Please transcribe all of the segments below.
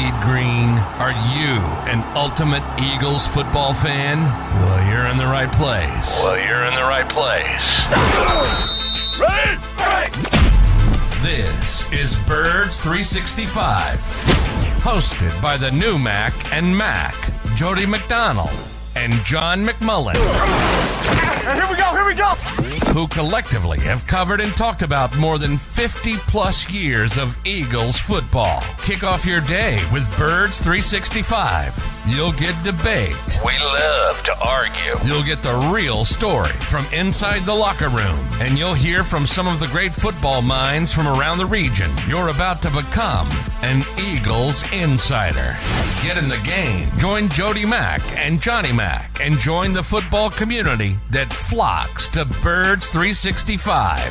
bleed green? Are you an ultimate Eagles football fan? Well, you're in the right place. This is Birds 365, hosted by the new Mac and Mac, Jody McDonald and John McMullen. Here we go! Who collectively have covered and talked about more than 50 plus years of Eagles football. Kick off your day with Birds 365. You'll get debate. We love to argue. You'll get the real story from inside the locker room. And you'll hear from some of the great football minds from around the region. You're about to become an Eagles insider. Get in the game. Join Jody Mack and Johnny Mack and join the football community that flocks to Birds 365.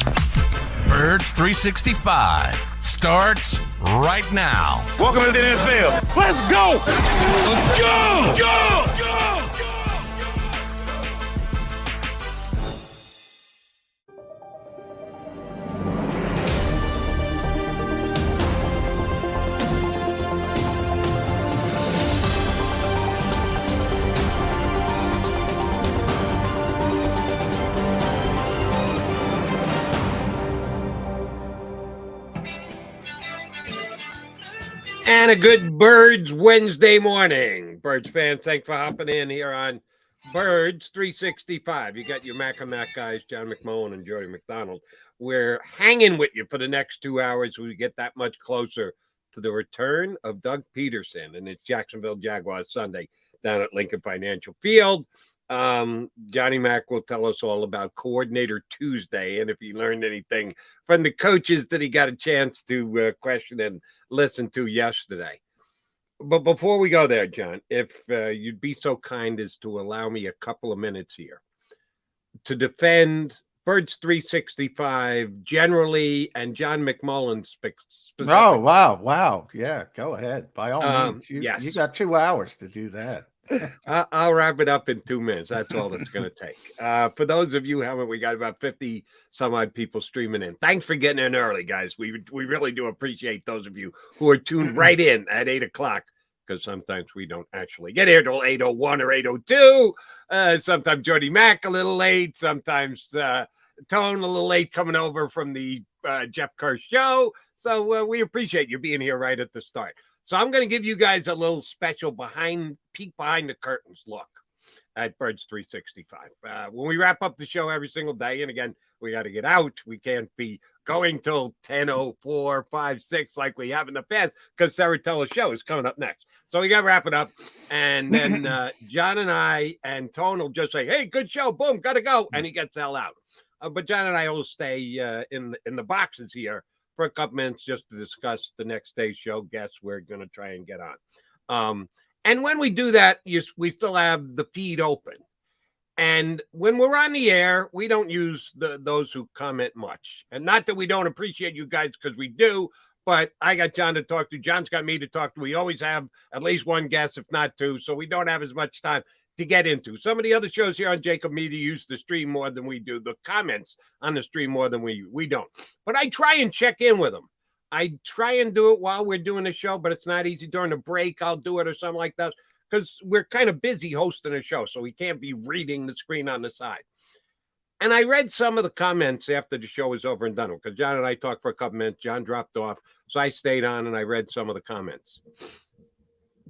Birds 365 starts right now. Welcome to the NFL. Let's go! Let's go! Go! And a good Birds Wednesday morning. Birds fans, thanks for hopping in here on Birds 365. You got your Mac and Mac guys, John McMullen and Jody McDonald. We're hanging with you for the next 2 hours. We get that much closer to the return of Doug Peterson and it's Jacksonville Jaguars Sunday down at Lincoln Financial Field. Johnny Mac will tell us all about Coordinator Tuesday and if he learned anything from the coaches that he got a chance to question and listen to yesterday. But before we go there, John, if you'd be so kind as to allow me a couple of minutes here to defend Birds 365 generally and John McMullen specifically. Oh, wow. Yeah, go ahead. By all means. Yes. You got 2 hours to do that. I'll wrap it up in 2 minutes. That's all it's going to take. For those of you, we got about 50 some odd people streaming in. Thanks for getting in early, guys. We really do appreciate those of you who are tuned right in at 8 o'clock because sometimes we don't actually get here till 8:01 or 8:02. Sometimes Jody Mack a little late. Sometimes Tone a little late coming over from the Jeff Kerr show. So we appreciate you being here right at the start. So I'm going to give you guys a little special peek behind the curtains look at Birds 365. When we wrap up the show every single day, and again, we got to get out. We can't be going till 10:04, 5, 6 like we have in the past because Saratella's show is coming up next. So we got to wrap it up. And then John and I and Tone will just say, hey, good show. Boom, got to go. And he gets the hell out. But John and I will stay in the boxes here for a couple minutes just to discuss the next day's show. Guests we're going to try and get on. And when we do that, we still have the feed open. And when we're on the air, we don't use those who comment much. And not that we don't appreciate you guys because we do, but I got John to talk to. John's got me to talk to. We always have at least one guest, if not two. So we don't have as much time to get into. Some of the other shows here on JAKIB Media use the stream more than we do. The comments on the stream more than we don't. But I try and check in with them. I try and do it while we're doing the show, but it's not easy. During a break, I'll do it or something like that because we're kind of busy hosting a show, so we can't be reading the screen on the side. And I read some of the comments after the show was over and done because John and I talked for a couple minutes. John dropped off, so I stayed on and I read some of the comments.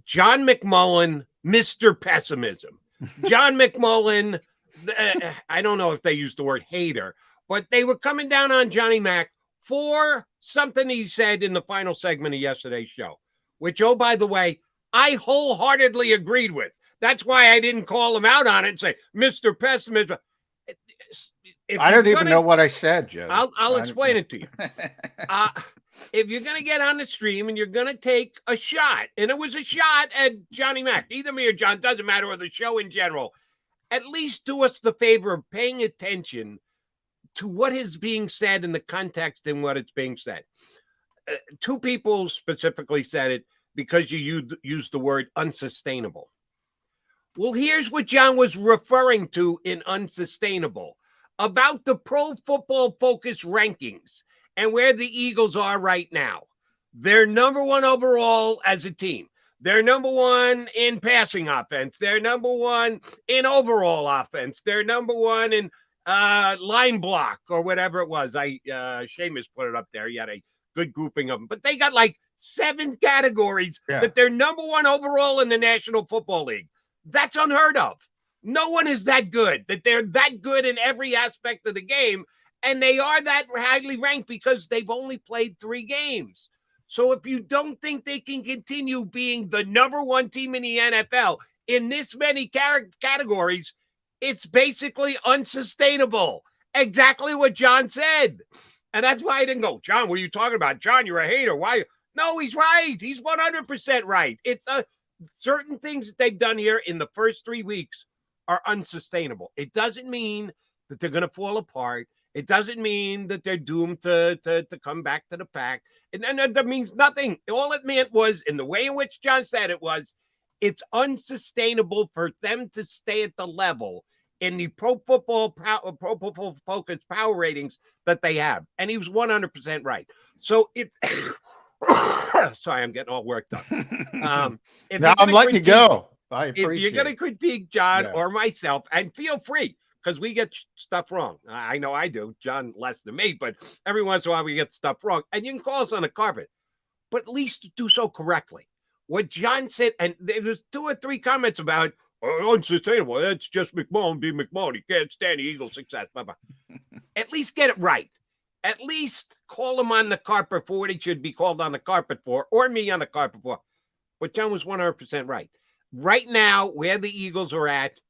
John McMullen, Mr. Pessimism. John McMullen, I don't know if they used the word hater, but they were coming down on Johnny Mac for something he said in the final segment of yesterday's show, which, oh, by the way, I wholeheartedly agreed with. That's why I didn't call him out on it and say, Mr. Pessimism. I don't even know what I said, Joe. I'll explain it to you. If you're going to get on the stream and you're going to take a shot, and it was a shot at Johnny Mac, either me or John, doesn't matter, or the show in general, at least do us the favor of paying attention to what is being said in the context in what it's being said. Two people specifically said it because you used the word unsustainable. Well, here's what John was referring to in unsustainable about the Pro Football Focus rankings and where the Eagles are right now. They're number one overall as a team. They're number one in passing offense. They're number one in overall offense. They're number one in line block or whatever it was. Seamus put it up there. He had a good grouping of them. But they got like 7 categories that they're number one overall in the National Football League. That's unheard of. No one is that good, that they're that good in every aspect of the game. And they are that highly ranked because they've only played 3 games. So if you don't think they can continue being the number one team in the NFL in this many categories, it's basically unsustainable. Exactly what John said. And that's why I didn't go, John, what are you talking about? John, you're a hater. Why? No, he's right. He's 100% right. It's certain things that they've done here in the first 3 weeks are unsustainable. It doesn't mean that they're going to fall apart. It doesn't mean that they're doomed to come back to the pack. And that means nothing. All it meant was, in the way in which John said it was, it's unsustainable for them to stay at the level in the Pro Football Focus power ratings that they have. And he was 100% right. So if sorry, I'm getting all worked up. Now I'm letting you go. I appreciate if you're going to critique John or myself, and feel free, because we get stuff wrong. I know I do. John less than me, but every once in a while we get stuff wrong. And you can call us on the carpet, but at least do so correctly. What John said, and there was 2 or 3 comments about, unsustainable. That's just McMullen being McMullen. He can't stand the Eagles' success. Blah, blah. At least get it right. At least call him on the carpet for what he should be called on the carpet for, or me on the carpet for. But John was 100% right. Right now, where the Eagles are at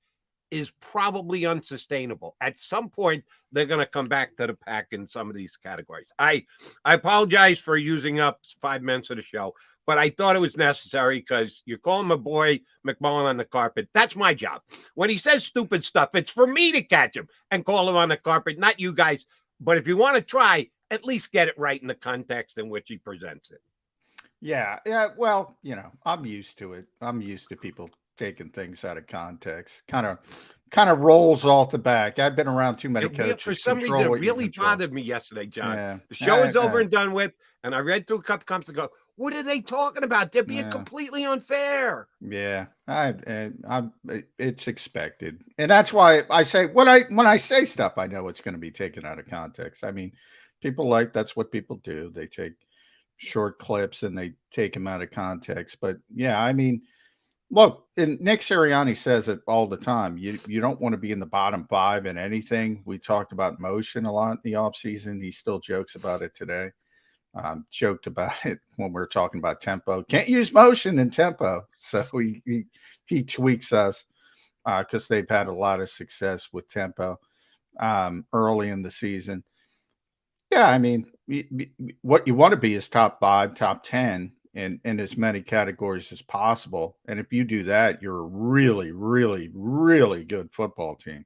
is probably unsustainable. At some point, they're going to come back to the pack in some of these categories. I apologize for using up 5 minutes of the show, but I thought it was necessary because you're calling my boy McMullen on the carpet. That's my job. When he says stupid stuff, it's for me to catch him and call him on the carpet, not you guys. But if you want to try, at least get it right in the context in which he presents it. Yeah. Well, I'm used to it. I'm used to people taking things out of context. Kind of rolls off the back. I've been around too many coaches. For some reason, it really bothered me yesterday, John. Yeah. The show is over and done with, and I read through a couple comments and go, what are they talking about? They're being completely unfair. Yeah, it's expected, and that's why I say when I say stuff, I know it's going to be taken out of context. I mean, that's what people do. They take short clips and they take them out of context. But yeah, I mean, look, and Nick Sirianni says it all the time. You don't want to be in the bottom 5 in anything. We talked about motion a lot in the offseason. He still jokes about it today. Joked about it when we were talking about tempo. Can't use motion and tempo. So he tweaks us because they've had a lot of success with tempo early in the season. Yeah, I mean, what you want to be is top 5, top 10 in as many categories as possible. And if you do that, you're a really, really, really good football team.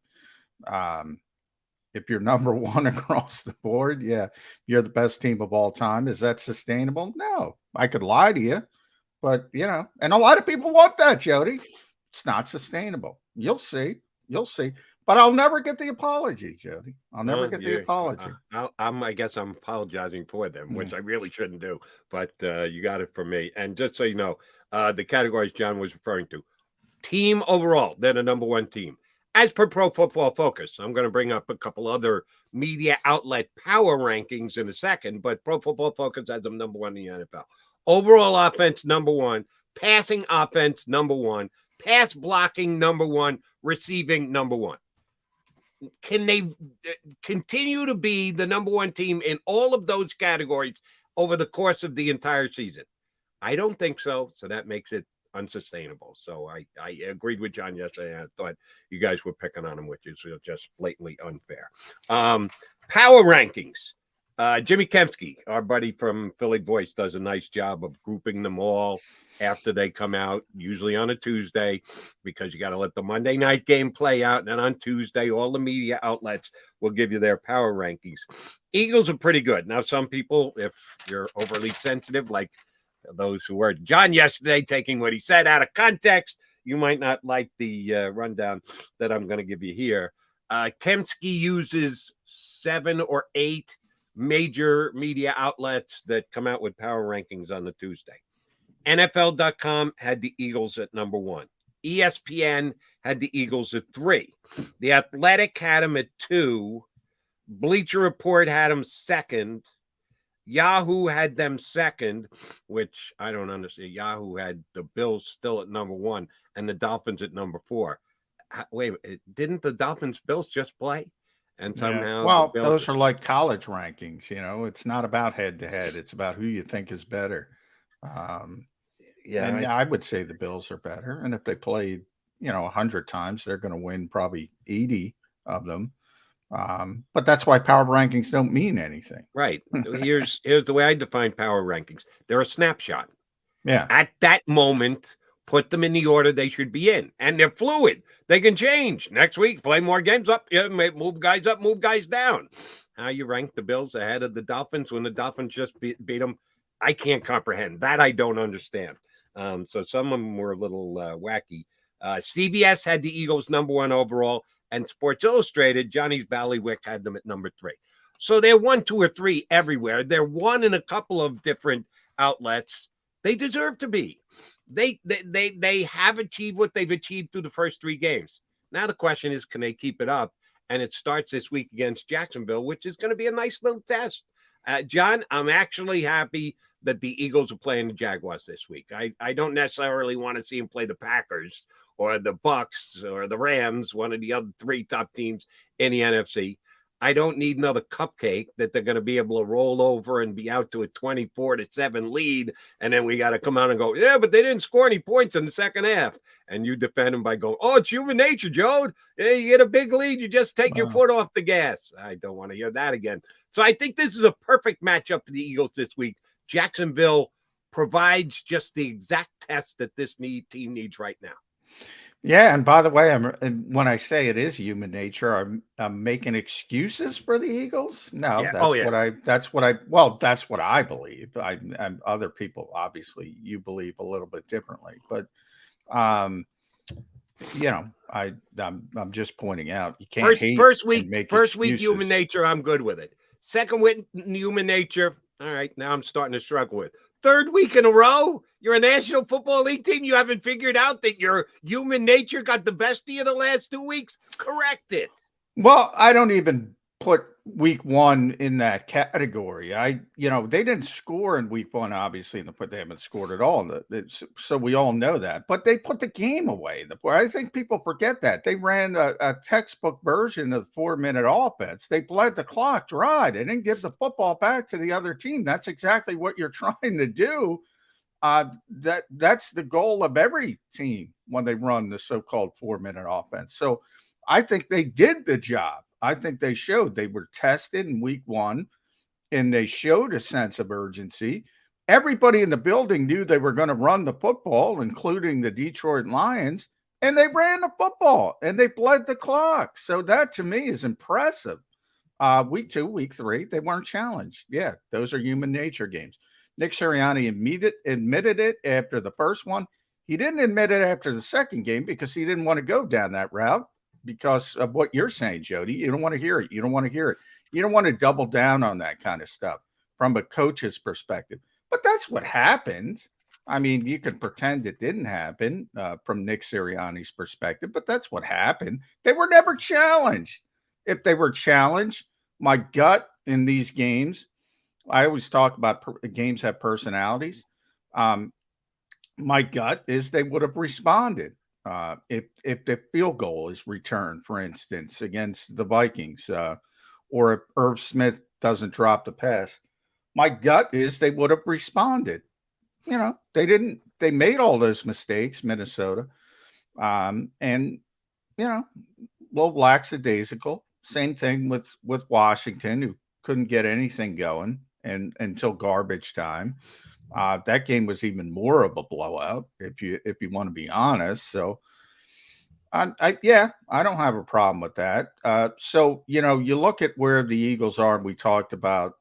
If you're number 1 across the board, you're the best team of all time. Is that sustainable? No, I could lie to you, but and a lot of people want that, Jody. It's not sustainable. You'll see. But I'll never get the apology, Jody. I'll never get the apology. I guess I'm apologizing for them, which I really shouldn't do. But you got it from me. And just so you know, the categories John was referring to, team overall, they're the number 1 team. As per Pro Football Focus, I'm going to bring up a couple other media outlet power rankings in a second, but Pro Football Focus has them number 1 in the NFL. Overall offense, number 1. Passing offense, number 1. Pass blocking, number 1. Receiving, number 1. Can they continue to be the number 1 team in all of those categories over the course of the entire season? I don't think so. So that makes it unsustainable. So I agreed with John yesterday. I thought you guys were picking on him, which is just blatantly unfair. Power rankings. Jimmy Kempski, our buddy from Philly Voice, does a nice job of grouping them all after they come out, usually on a Tuesday, because you got to let the Monday night game play out. And then on Tuesday, all the media outlets will give you their power rankings. Eagles are pretty good. Now, some people, if you're overly sensitive, like those who were John yesterday, taking what he said out of context, you might not like the rundown that I'm going to give you here. Kempski uses 7 or 8 major media outlets that come out with power rankings on the Tuesday. NFL.com had the Eagles at number 1. ESPN had the Eagles at 3. The Athletic had them at 2. Bleacher Report had them second. Yahoo had them second, which I don't understand. Yahoo had the Bills still at number 1 and the Dolphins at number 4. Wait, didn't the Dolphins Bills just play? And somehow, well, those are like college rankings. It's not about head to head. It's about who you think is better. And I would say the Bills are better. And if they played, 100 times, they're going to win probably 80 of them. But that's why power rankings don't mean anything. Right. Here's the way I define power rankings. They're a snapshot. Yeah. At that moment, put them in the order they should be in. And they're fluid. They can change. Next week, play more games up. Yeah, move guys up, move guys down. How you rank the Bills ahead of the Dolphins when the Dolphins just beat them, I can't comprehend. That I don't understand. So some of them were a little wacky. CBS had the Eagles number 1 overall, and Sports Illustrated, Johnny's Ballywick, had them at number 3. So they're 1, 2, or 3 everywhere. They're 1 in a couple of different outlets. They deserve to be. They have achieved what they've achieved through the first 3 games. Now the question is, can they keep it up? And it starts this week against Jacksonville, which is going to be a nice little test. John, I'm actually happy that the Eagles are playing the Jaguars this week. I don't necessarily want to see them play the Packers or the Bucks or the Rams, one of the other 3 top teams in the NFC. I don't need another cupcake that they're going to be able to roll over and be out to a 24-7 lead. And then we got to come out and go, yeah, but they didn't score any points in the second half. And you defend them by going, oh, it's human nature, Joe. Yeah, you get a big lead, you just take your foot off the gas. I don't want to hear that again. So I think this is a perfect matchup for the Eagles this week. Jacksonville provides just the exact test that this team needs right now. Yeah, and by the way, when I say it is human nature, I'm making excuses for the Eagles. No, yeah. that's what I believe. I'm other people, obviously, you believe a little bit differently, but I'm just pointing out you can't hate first excuses. week human nature. I'm good with it. Second week human nature. All right, now I'm starting to struggle with. Third week in a row, you're a National Football League team. You haven't figured out that your human nature got the best of you the last 2 weeks. Correct it. Well, I don't even put week 1 in that category. They didn't score in week 1, obviously, they haven't scored at all. So we all know that. But they put the game away. I think people forget that. They ran a textbook version of the 4-minute offense. They bled the clock dry. They didn't give the football back to the other team. That's exactly what you're trying to do. That's the goal of every team when they run the so-called 4-minute offense. So I think they did the job. I think they showed they were tested in week 1 and they showed a sense of urgency. Everybody in the building knew they were going to run the football, including the Detroit Lions, and they ran the football and they bled the clock. So that to me is impressive. Week 2, week 3, they weren't challenged. Yeah, those are human nature games. Nick Sirianni admitted it after the first one. He didn't admit it after the second game because he didn't want to go down that route. Because of what you're saying, Jody. You don't want to hear it. You don't want to hear it. You don't want to double down on that kind of stuff from a coach's perspective. But that's what happened. I mean, you can pretend it didn't happen from Nick Sirianni's perspective, but that's what happened. They were never challenged. If they were challenged, my gut in these games, I always talk about games have personalities. My gut is they would have responded. If the field goal is returned, for instance, against the Vikings, or if Irv Smith doesn't drop the pass, my gut is they would have responded. They didn't. They made all those mistakes, Minnesota, and little lackadaisical. Same thing with Washington, who couldn't get anything going until garbage time. That game was even more of a blowout, if you want to be honest. So, I don't have a problem with that. So you look at where the Eagles are. We talked about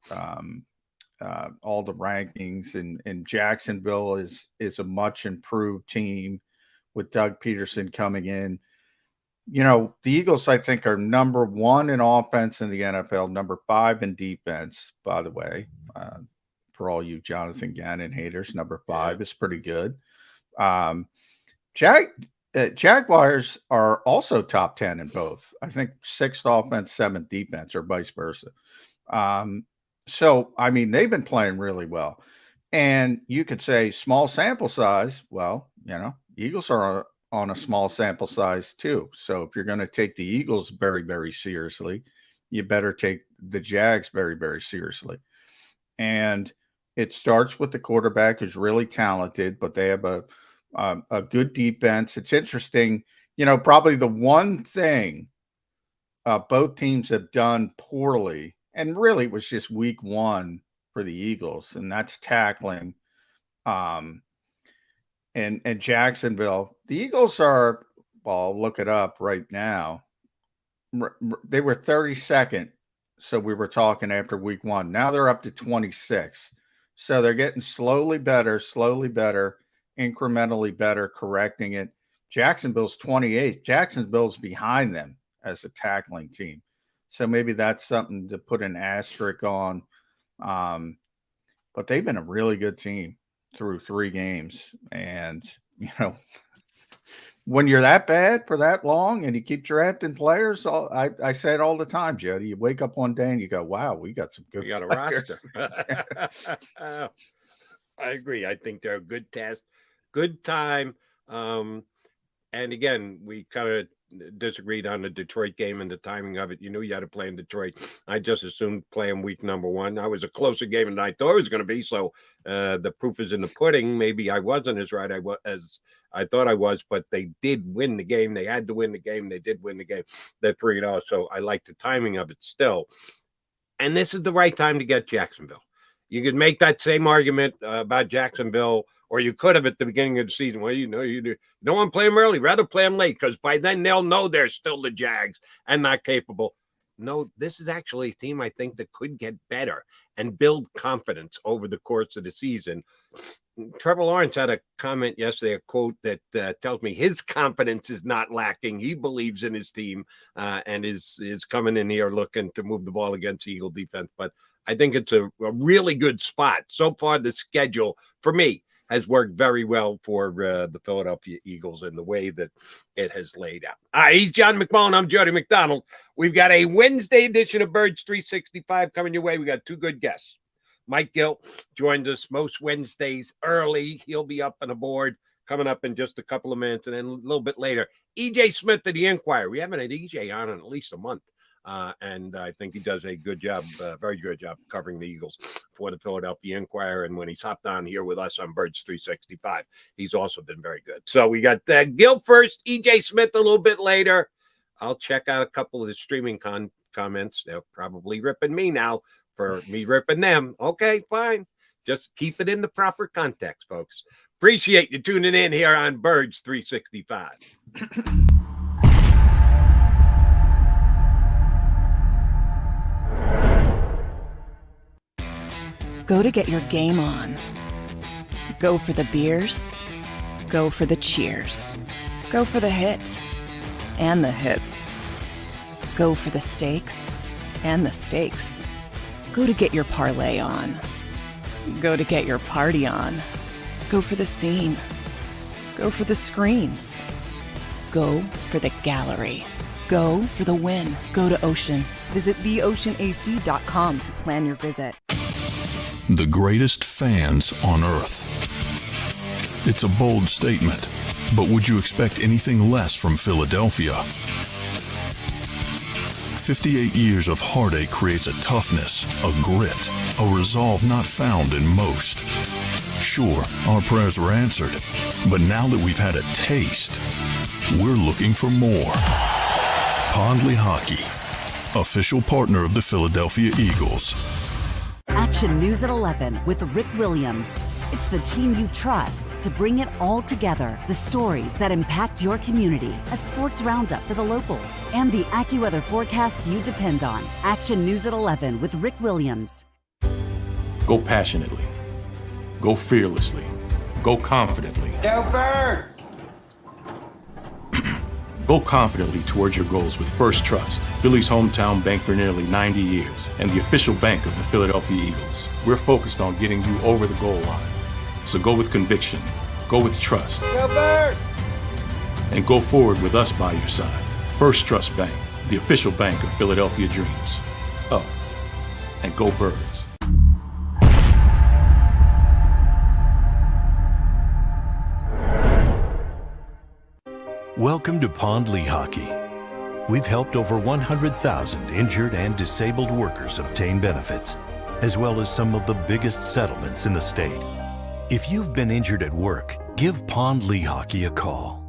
all the rankings, and Jacksonville is a much improved team with Doug Peterson coming in. The Eagles, I think, are number 1 in offense in the NFL, number 5 in defense, by the way. For all you Jonathan Gannon haters, number 5 is pretty good. Jaguars are also top 10 in both. I think 6th offense, 7th defense, or vice versa. So, I mean, they've been playing really well. And you could say small sample size. Well, Eagles are on a small sample size too. So if you're going to take the Eagles very, very seriously, you better take the Jags very, very seriously. And it starts with the quarterback who's really talented, but they have a good defense. It's interesting. Probably the one thing both teams have done poorly, and really it was just week 1 for the Eagles, and that's tackling. And Jacksonville, the Eagles are, well, I'll look it up right now. They were 32nd. So we were talking after week 1. Now they're up to 26. So they're getting slowly better, incrementally better, correcting it. Jacksonville's 28th. Jacksonville's behind them as a tackling team. So maybe that's something to put an asterisk on. But they've been a really good team through 3 games. And, when you're that bad for that long and you keep drafting players, I say it all the time, Jody. You wake up one day and you go, wow, we got some good players. A roster. I agree. I think they're a good test, good time. And again, we kind of disagreed on the Detroit game and the timing of it. You knew you had to play in Detroit. I just assumed playing week number 1. That was a closer game than I thought it was going to be. So the proof is in the pudding. Maybe I wasn't as right as I thought I was, but they did win the game. They had to win the game. They did win the game. They're 3-0. So I like the timing of it still. And this is the right time to get Jacksonville. You could make that same argument about Jacksonville, or you could have at the beginning of the season. Well, you don't want to play them early. Rather play them late, because by then they'll know they're still the Jags and not capable. No, this is actually a team I think that could get better and build confidence over the course of the season. Trevor Lawrence had a comment yesterday, a quote that tells me his confidence is not lacking. He believes in his team and is coming in here looking to move the ball against the Eagle defense. But I think it's a really good spot. So far, the schedule, for me, has worked very well for the Philadelphia Eagles in the way that it has laid out. He's John McMullen. I'm Jody McDonald. We've got a Wednesday edition of Birds 365 coming your way. We got 2 good guests. Mike Gill joins us most Wednesdays early. He'll be up and aboard coming up in just a couple of minutes. And then a little bit later, EJ Smith of the Inquirer. We haven't had EJ on in at least a month. And I think he does a good job, very good job covering the Eagles for the Philadelphia Inquirer. And when he's hopped on here with us on Birds 365, he's also been very good. So we got Gil first, EJ Smith a little bit later. I'll check out a couple of the streaming comments. They're probably ripping me now for me ripping them. Okay, fine. Just keep it in the proper context, folks. Appreciate you tuning in here on Birds 365. Go to get your game on. Go for the beers. Go for the cheers. Go for the hit and the hits. Go for the stakes and the stakes. Go to get your parlay on. Go to get your party on. Go for the scene. Go for the screens. Go for the gallery. Go for the win. Go to Ocean. Visit theoceanac.com to plan your visit. The greatest fans on earth. It's a bold statement, but would you expect anything less from Philadelphia? 58 years of heartache creates a toughness, a grit, a resolve not found in most. Sure, our prayers were answered, but now that we've had a taste, we're looking for more. Pondley Hockey, official partner of the Philadelphia Eagles. Action News at 11 with Rick Williams. It's the team you trust to bring it all together. The stories that impact your community, a sports roundup for the locals, and the AccuWeather forecast you depend on. Action News at 11 with Rick Williams. Go passionately. Go fearlessly. Go confidently. Go Birds! Go confidently towards your goals with First Trust, Philly's hometown bank for nearly 90 years and the official bank of the Philadelphia Eagles. We're focused on getting you over the goal line. So go with conviction, go with trust, and go forward with us by your side. First Trust Bank, the official bank of Philadelphia Dreams. Oh, and go Birds. Welcome to Pond Lehocky. We've helped over 100,000 injured and disabled workers obtain benefits, as well as some of the biggest settlements in the state. If you've been injured at work, give Pond Lehocky a call.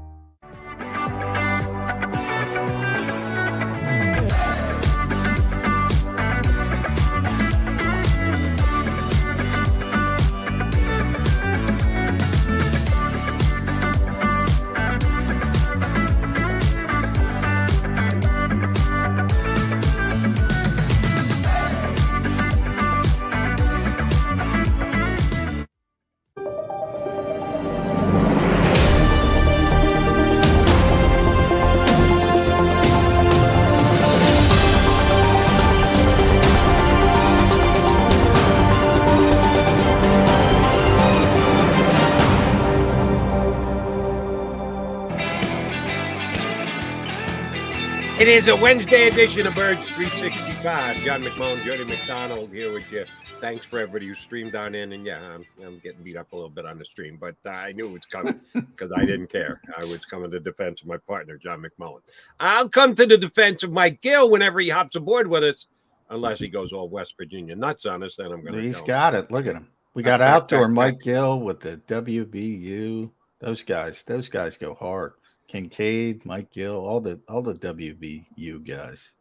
It is a Wednesday edition of Birds 365. John McMullen, Jody McDonald here with you. Thanks for everybody who streamed on in. And yeah, I'm getting beat up a little bit on the stream, but I knew it was coming because I didn't care. I was coming to defense of my partner, John McMullen. I'll come to the defense of Mike Gill whenever he hops aboard with us, unless he goes all West Virginia nuts on us. Then I'm going to. He's got it. Look at him. We got outdoor Mike Gill with the WBU. Those guys go hard. Kincaid, Mike Gill, all the WVU guys.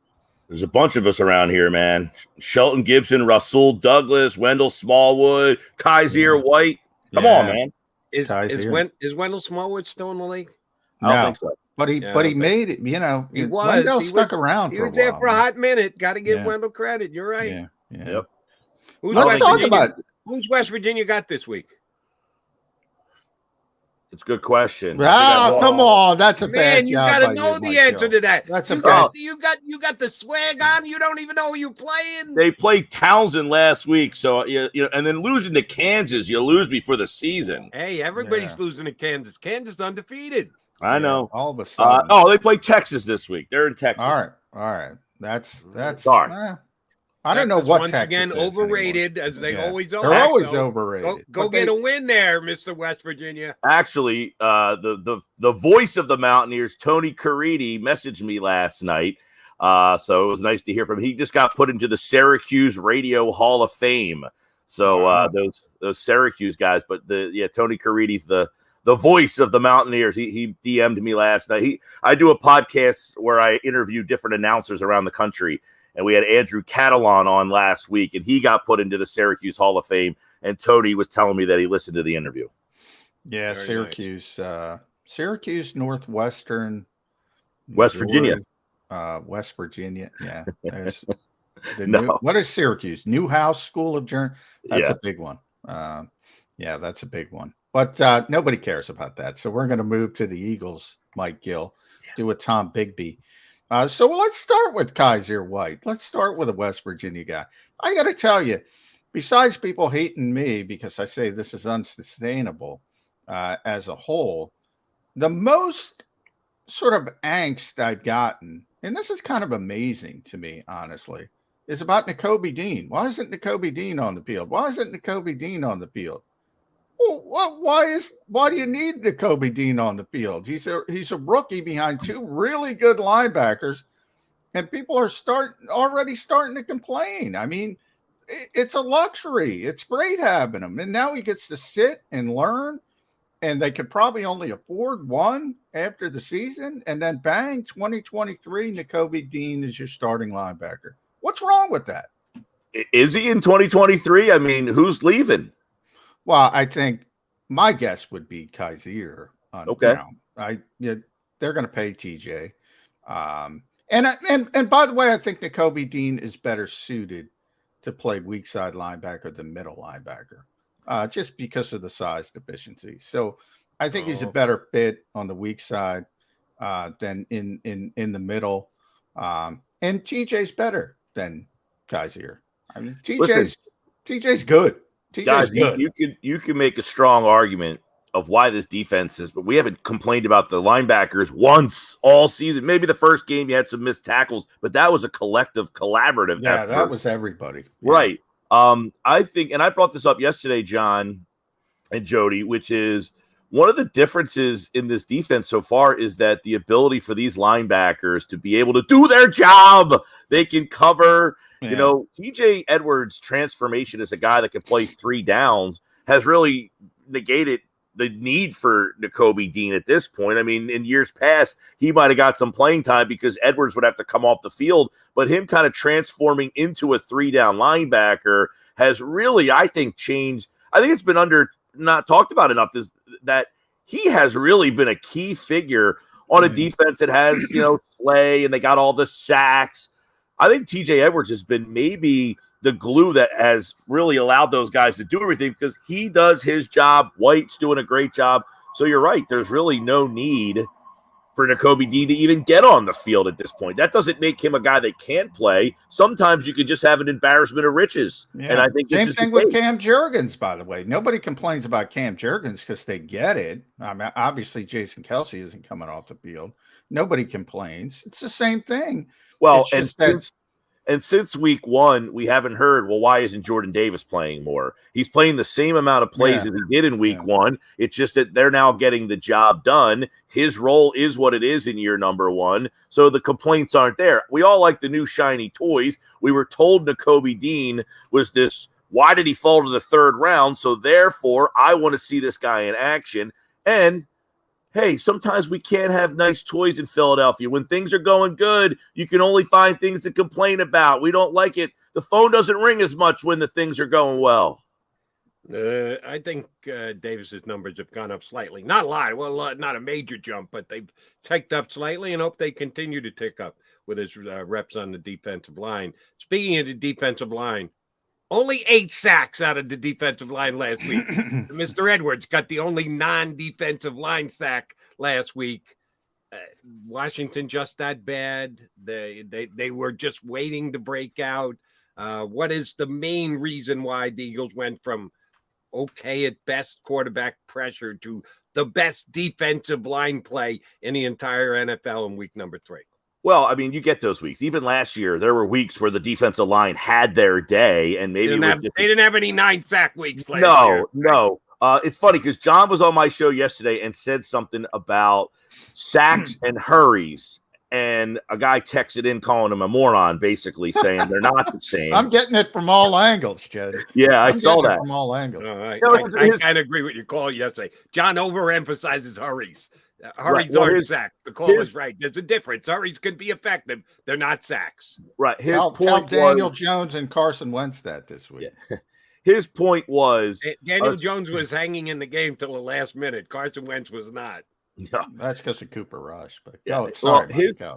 There's a bunch of us around here, man. Shelton Gibson, Russell Douglas, Wendell Smallwood, Kaiser White. Come on, man. Is Wendell Smallwood still in the league? I don't think so. But he made it. You know, he was. Wendell he stuck was, around. He for was there while, for a man. hot minute. Got to give Wendell credit. You're right. Yeah. Yep. Let's talk about who's West Virginia got this week. It's a good question. Ah, come on, that's a bad Man, you job. got to by know you, the Mike answer Gill. to that. That's a you got the swag on. You don't even know who you're playing. They played Townsend last week, so you know, and then losing to Kansas, you lose before the season. Hey, everybody's losing to Kansas. Kansas undefeated. I know. All of a sudden. They play Texas this week. They're in Texas. All right. That's darn. I don't know what once Texas again is overrated anymore. as they always are. They're always overrated. Go get a win there, Mr. West Virginia. Actually, the voice of the Mountaineers, Tony Caridi, messaged me last night. So it was nice to hear from him. He just got put into the Syracuse Radio Hall of Fame. So those Syracuse guys, but Tony Caridi's the voice of the Mountaineers. He DM'd me last night. I do a podcast where I interview different announcers around the country. And we had Andrew Catalan on last week, and he got put into the Syracuse Hall of Fame. And Tony was telling me that he listened to the interview. Yeah, Very Syracuse, nice. Syracuse, Northwestern, West Virginia. West Virginia. Yeah. There's what is Syracuse? Newhouse School of Journalism. That's a big one. That's a big one. But nobody cares about that. So we're going to move to the Eagles, Mike Gill, do a Tom Bigby. So let's start with Kaiser White. Let's start with a West Virginia guy. I got to tell you, besides people hating me because I say this is unsustainable as a whole, the most sort of angst I've gotten, and this is kind of amazing to me, honestly, is about Nakobe Dean. Why isn't Nakobe Dean on the field? Why isn't Nakobe Dean on the field? Well, why do you need Nakobe Dean on the field? He's a rookie behind two really good linebackers, and people are already starting to complain. I mean, it's a luxury. It's great having him, and now he gets to sit and learn. And they could probably only afford one after the season, and then bang, 2023, Nakobe Dean is your starting linebacker. What's wrong with that? Is he in 2023? I mean, who's leaving? Well, I think my guess would be Kaiser. Okay. They're going to pay TJ. And by the way, I think Nakobe Dean is better suited to play weak side linebacker than middle linebacker, just because of the size deficiency. So I think he's a better fit on the weak side. than in the middle. And TJ's better than Kaiser. I mean, TJ's good. TJ's Guys, good. you can make a strong argument of why this defense is, but we haven't complained about the linebackers once all season. Maybe the first game you had some missed tackles, but that was a collaborative Yeah, effort. that was everybody. Right. I think, and I brought this up yesterday, John and Jody, which is one of the differences in this defense so far is that the ability for these linebackers to be able to do their job. They can cover. Yeah. You know, TJ Edwards' transformation as a guy that can play 3 downs has really negated the need for Nakobe Dean at this point. I mean, in years past, he might have got some playing time because Edwards would have to come off the field, but him kind of transforming into a 3-down linebacker has really, I think, changed. I think it's been not talked about enough is that he has really been a key figure on a defense that has, Slay and they got all the sacks. I think TJ Edwards has been maybe the glue that has really allowed those guys to do everything because he does his job. White's doing a great job. So you're right. There's really no need for Nakobe Dean to even get on the field at this point. That doesn't make him a guy that can't play. Sometimes you can just have an embarrassment of riches. Yeah. And I think same thing with Cam Jurgens, by the way. Nobody complains about Cam Jurgens because they get it. I mean, obviously Jason Kelsey isn't coming off the field. Nobody complains. It's the same thing. Well, and since week 1, we haven't heard, well, why isn't Jordan Davis playing more? He's playing the same amount of plays as he did in week 1. It's just that they're now getting the job done. His role is what it is in year number 1. So the complaints aren't there. We all like the new shiny toys. We were told Nakobe Dean was this, why did he fall to the 3rd round? So therefore, I want to see this guy in action. And hey, sometimes we can't have nice toys in Philadelphia. When things are going good, you can only find things to complain about. We don't like it. The phone doesn't ring as much when the things are going well. I think Davis's numbers have gone up slightly. Not a lot. Well, not a major jump, but they've ticked up slightly and hope they continue to tick up with his reps on the defensive line. Speaking of the defensive line, only 8 sacks out of the defensive line last week. Mr. Edwards got the only non-defensive line sack last week. Washington just that bad. They were just waiting to break out. What is the main reason why the Eagles went from okay at best quarterback pressure to the best defensive line play in the entire NFL in week number 3? Well, I mean, you get those weeks. Even last year, there were weeks where the defensive line had their day, and maybe they didn't have any 9-sack weeks last year. No. It's funny because John was on my show yesterday and said something about sacks and hurries, and a guy texted in calling him a moron, basically saying they're not the same. I'm getting it from all angles, Jed. Yeah, I saw that from all angles. All right. I kind of agree with your call yesterday. John overemphasizes hurries. Hurries aren't sacks. The call is right. There's a difference. Hurries could be effective. They're not sacks. Right. His tell point Daniel was, Jones and Carson Wentz that this week. Yeah. His point was Daniel Jones was hanging in the game till the last minute. Carson Wentz was not. No. That's because of Cooper Rush. But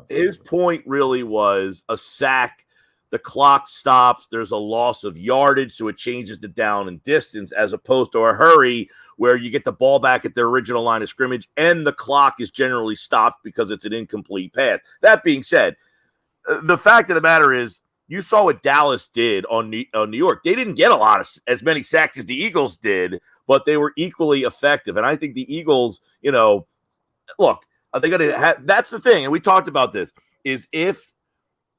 his point really was a sack. The clock stops. There's a loss of yardage, so it changes the down and distance, as opposed to a hurry where you get the ball back at the original line of scrimmage and the clock is generally stopped because it's an incomplete pass. That being said, the fact of the matter is you saw what Dallas did on New York. They didn't get as many sacks as the Eagles did, but they were equally effective. And I think the Eagles, look, are they going to have – that's the thing, and we talked about this, is if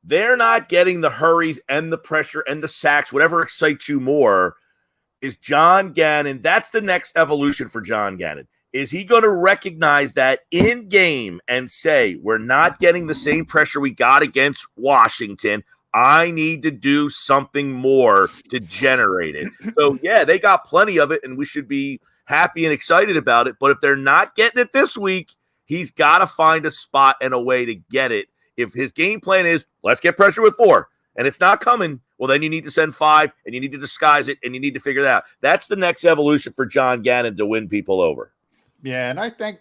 they're not getting the hurries and the pressure and the sacks, whatever excites you more, is John Gannon. That's the next evolution for John Gannon. Is he going to recognize that in game and say, we're not getting the same pressure we got against Washington. I need to do something more to generate it. So, yeah, they got plenty of it, and we should be happy and excited about it. But if they're not getting it this week, he's got to find a spot and a way to get it. If his game plan is, let's get pressure with 4, and it's not coming, well, then you need to send 5, and you need to disguise it, and you need to figure that out. That's the next evolution for John Gannon to win people over. Yeah, and I think,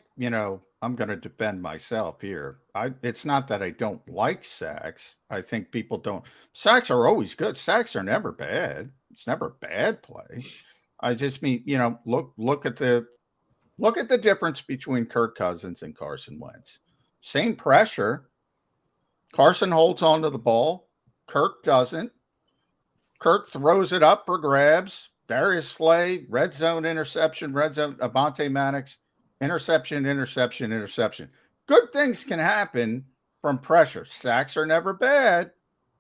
I'm going to defend myself here. It's not that I don't like sacks. I think people don't. Sacks are always good. Sacks are never bad. It's never bad play. I just mean, look at the difference between Kirk Cousins and Carson Wentz. same pressure. Carson holds onto the ball. Kirk doesn't. Kirk throws it up for grabs. Darius Slay, red zone interception, red zone, Avonte Maddox, interception. Good things can happen from pressure. Sacks are never bad,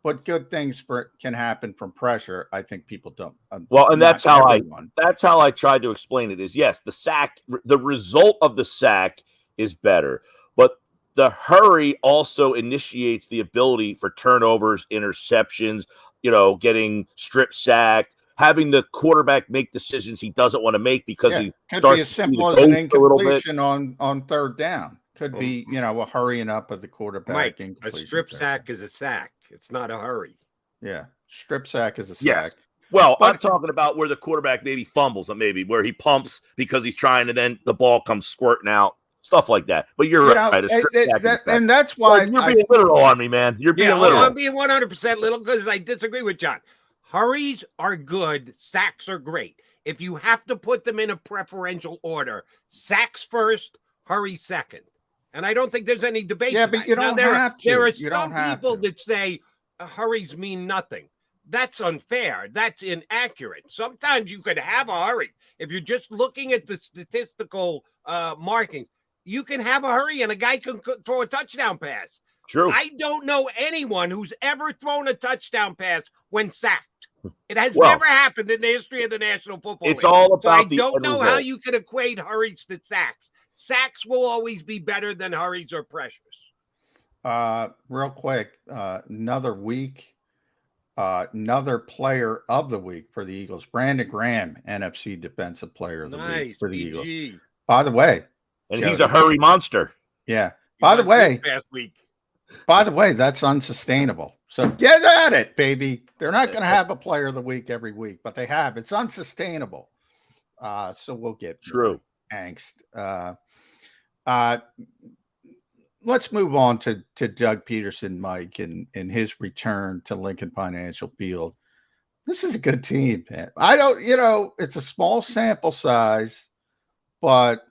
but good things can happen from pressure. I think people don't. Well, and that's how I tried to explain it is, yes, the result of the sack is better, but the hurry also initiates the ability for turnovers, interceptions, getting strip sacked, having the quarterback make decisions he doesn't want to make because he could starts be as simple as an incompletion on third down. Could be, a hurrying up of the quarterback. Mike, a strip sack is a sack. It's not a hurry. Yeah, strip sack is a sack. Yes. Well, I'm talking about where the quarterback maybe fumbles, maybe where he pumps because he's trying, and then the ball comes squirting out. Stuff like that. But you're right. And that's why you're being literal on me, man. You're being literal. I'm being 100% literal because I disagree with John. Hurries are good. Sacks are great. If you have to put them in a preferential order, sacks first, hurry second. And I don't think there's any debate. Yeah, but you don't have to. There are some people that say hurries mean nothing. That's unfair. That's inaccurate. Sometimes you could have a hurry. If you're just looking at the statistical markings, you can have a hurry and a guy can throw a touchdown pass. True. I don't know anyone who's ever thrown a touchdown pass when sacked. It has never happened in the history of the National Football League. It's all about I don't know how you can equate hurries to sacks. Sacks will always be better than hurries or pressures. Real quick, another week, another player of the week for the Eagles. Brandon Graham, NFC Defensive Player of the Week for the Eagles. By the way. And he's a hurry monster. Yeah. By the way, that's unsustainable. So get at it, baby. They're not going to have a player of the week every week, but they have. It's unsustainable. So we'll get true angst. Let's move on to Doug Peterson, Mike, and his return to Lincoln Financial Field. This is a good team, man. It's a small sample size, but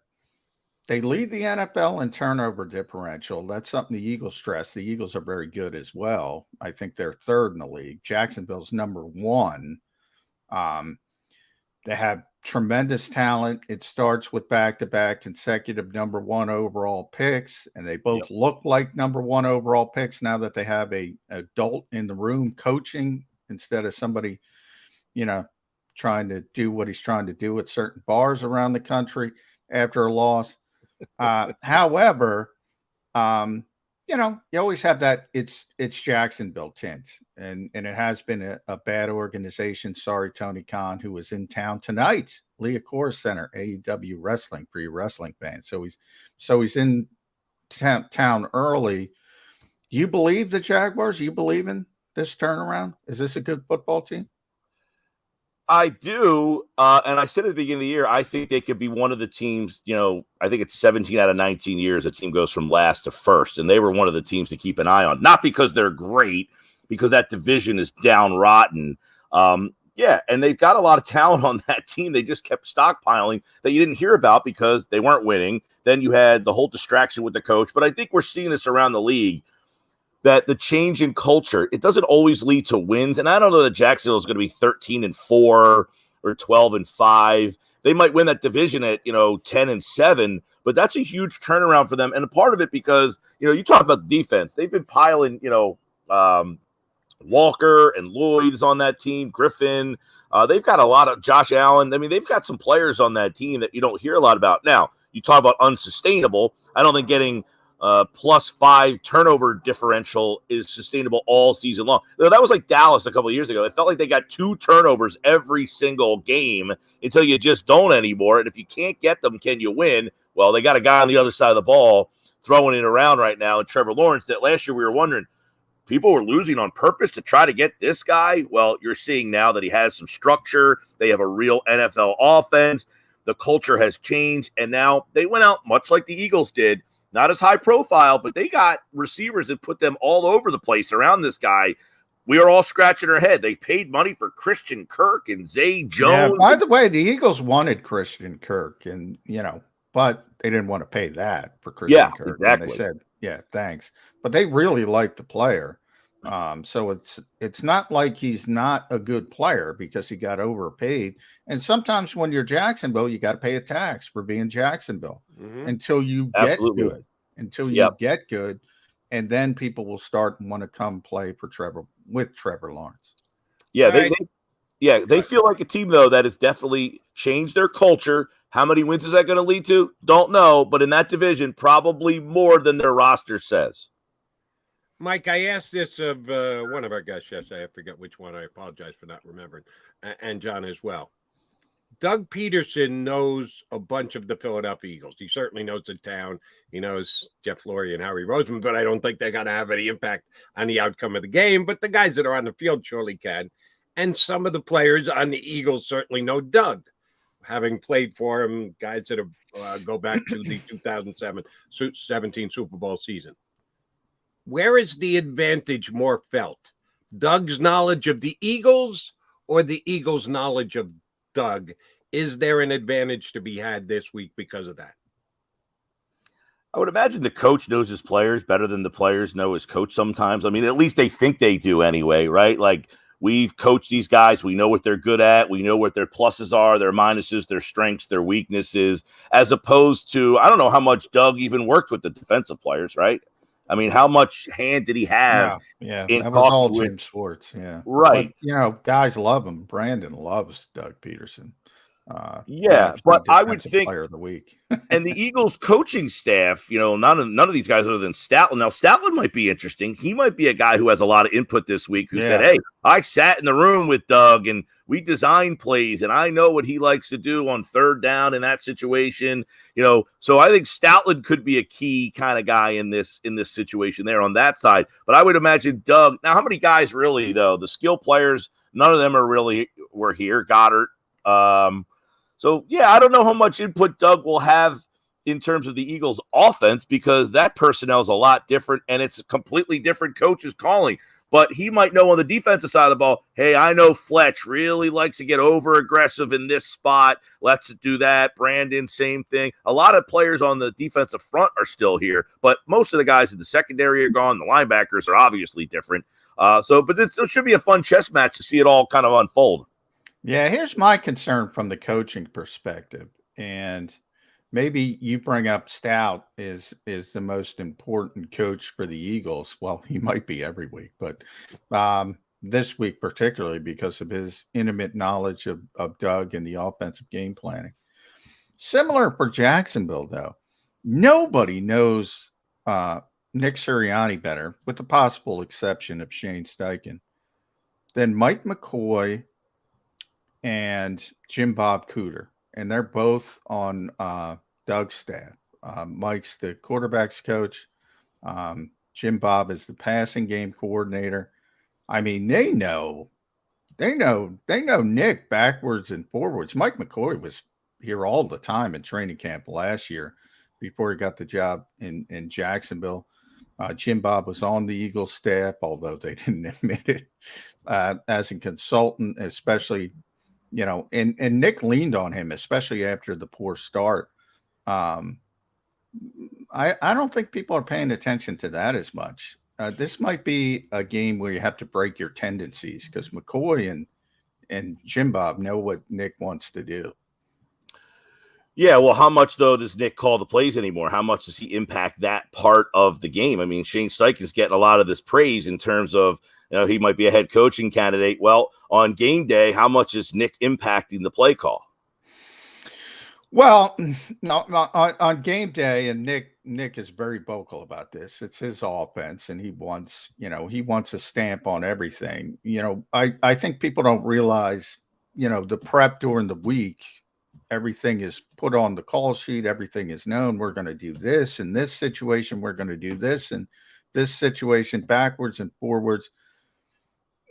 they lead the NFL in turnover differential. That's something the Eagles stress. The Eagles are very good as well. I think they're third in the league. Jacksonville's number one. They have tremendous talent. It starts with back-to-back consecutive number one overall picks, and they both look like number one overall picks now that they have a adult in the room coaching instead of somebody, trying to do what he's trying to do at certain bars around the country after a loss. However, you always have that it's Jacksonville tint, and it has been a bad organization. Sorry, Tony Khan, who was in town tonight, Leah Core Center, AEW Wrestling for your wrestling fans. So he's in town early. Do you believe the Jaguars? You believe in this turnaround? Is this a good football team? I do, and I said at the beginning of the year, I think they could be one of the teams, I think it's 17 out of 19 years a team goes from last to first, and they were one of the teams to keep an eye on. Not because they're great, because that division is down rotten. And they've got a lot of talent on that team. They just kept stockpiling that you didn't hear about because they weren't winning. Then you had the whole distraction with the coach. But I think we're seeing this around the league, that the change in culture, it doesn't always lead to wins. And I don't know that Jacksonville is going to be 13-4 or 12-5. They might win that division at, 10-7, but that's a huge turnaround for them. And a part of it because, you talk about the defense. They've been piling, Walker and Lloyd is on that team, Griffin. They've got a lot of Josh Allen. I mean, they've got some players on that team that you don't hear a lot about. Now, you talk about unsustainable. I don't think getting +5 turnover differential is sustainable all season long. That was like Dallas a couple of years ago. It felt like they got 2 turnovers every single game until you just don't anymore. And if you can't get them, can you win? Well, they got a guy on the other side of the ball throwing it around right now, and Trevor Lawrence, that last year we were wondering, people were losing on purpose to try to get this guy. Well, you're seeing now that he has some structure. They have a real NFL offense. The culture has changed, and now they went out much like the Eagles did. Not as high profile, but they got receivers that put them all over the place around this guy. We are all scratching our head. They paid money for Christian Kirk and Zay Jones. Yeah, by the way, the Eagles wanted Christian Kirk, and but they didn't want to pay that for Christian Kirk. Exactly. And they said, Yeah, thanks. But they really like the player. So it's not like he's not a good player because he got overpaid. And sometimes when you're Jacksonville, you got to pay a tax for being Jacksonville until you get Absolutely. good. And then people will start and want to come play for Trevor Lawrence. Yeah, they feel like a team though that has definitely changed their culture. How many wins is that going to lead to? Don't know, but in that division, probably more than their roster says. Mike, I asked this of one of our guests yesterday. I forget which one. I apologize for not remembering. And John as well. Doug Peterson knows a bunch of the Philadelphia Eagles. He certainly knows the town. He knows Jeff Lurie and Harry Roseman, but I don't think they're going to have any impact on the outcome of the game. But the guys that are on the field surely can. And some of the players on the Eagles certainly know Doug, having played for him, guys that have, go back to the 2017 Super Bowl season. Where is the advantage more felt? Doug's knowledge of the Eagles or the Eagles' knowledge of Doug? Is there an advantage to be had this week because of that? I would imagine the coach knows his players better than the players know his coach sometimes. I mean, at least they think they do anyway, right? Like, we've coached these guys. We know what they're good at. We know what their pluses are, their minuses, their strengths, their weaknesses, as opposed to, I don't know how much Doug even worked with the defensive players, right? I mean, how much hand did he have? Yeah, that was all Jim Schwartz. Yeah, right. But, guys love him. Brandon loves Doug Peterson. But I would think player of the week. And the Eagles coaching staff, none of these guys other than Stoutland. Now, Stoutland might be interesting. He might be a guy who has a lot of input this week who said, hey, I sat in the room with Doug and we designed plays and I know what he likes to do on third down in that situation. So I think Stoutland could be a key kind of guy in this situation there on that side. But I would imagine Doug. Now, how many guys really, though? The skill players, none of them were here. Goddard. So, I don't know how much input Doug will have in terms of the Eagles' offense because that personnel is a lot different and it's a completely different coach's calling. But he might know on the defensive side of the ball, hey, I know Fletch really likes to get over-aggressive in this spot. Let's do that. Brandon, same thing. A lot of players on the defensive front are still here, but most of the guys in the secondary are gone. The linebackers are obviously different. But it should be a fun chess match to see it all kind of unfold. Yeah, here's my concern from the coaching perspective. And maybe you bring up Stout is the most important coach for the Eagles. Well, he might be every week, but this week particularly because of his intimate knowledge of Doug and the offensive game planning. Similar for Jacksonville, though. Nobody knows Nick Sirianni better, with the possible exception of Shane Steichen, than Mike McCoy and Jim Bob Cooter, and they're both on Doug's staff. Mike's the quarterback's coach. Jim Bob is the passing game coordinator. I mean, they know Nick backwards and forwards. Mike McCoy was here all the time in training camp last year before he got the job in Jacksonville. Jim Bob was on the Eagles staff, although they didn't admit it, as a consultant, especially. And Nick leaned on him, especially after the poor start. I don't think people are paying attention to that as much. This might be a game where you have to break your tendencies because McCoy and Jim Bob know what Nick wants to do. Yeah, well, how much, though, does Nick call the plays anymore? How much does he impact that part of the game? I mean, Shane Steichen's getting a lot of this praise in terms of, he might be a head coaching candidate. Well, on game day, how much is Nick impacting the play call? Well, no, on game day, and Nick is very vocal about this. It's his offense, and he wants a stamp on everything. I think people don't realize, the prep during the week. Everything is put on the call sheet. Everything is known. We're going to do this in this situation. We're going to do this in this situation, backwards and forwards.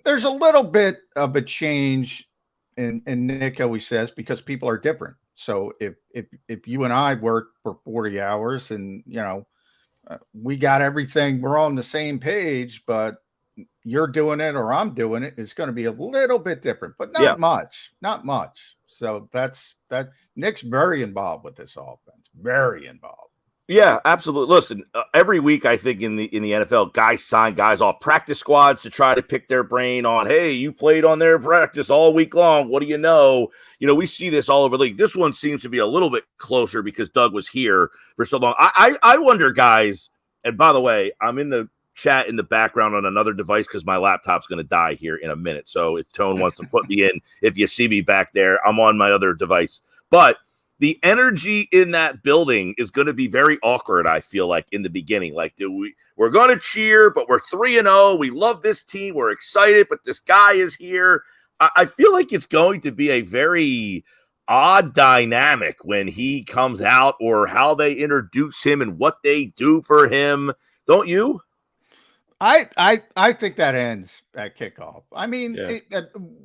There's a little bit of a change, and Nick always says, because people are different. So if you and I work for 40 hours and, we got everything, we're on the same page, but you're doing it or I'm doing it, it's going to be a little bit different, but not much. So that's that. Nick's very involved with this offense, very involved. Yeah, absolutely. Listen, every week I think in the NFL, guys sign guys off practice squads to try to pick their brain on, hey, you played on their practice all week long. What do you know? You know, we see this all over the league. This one seems to be a little bit closer because Doug was here for so long. I wonder, guys, and by the way, I'm in the chat in the background on another device because my laptop's going to die here in a minute. So if Tone wants to put me in, if you see me back there, I'm on my other device. But the energy in that building is going to be very awkward, I feel like, in the beginning. Like, we're going to cheer, but we're 3-0. We love this team. We're excited, but this guy is here. I feel like it's going to be a very odd dynamic when he comes out, or how they introduce him and what they do for him. Don't you? I think that ends at kickoff. I mean,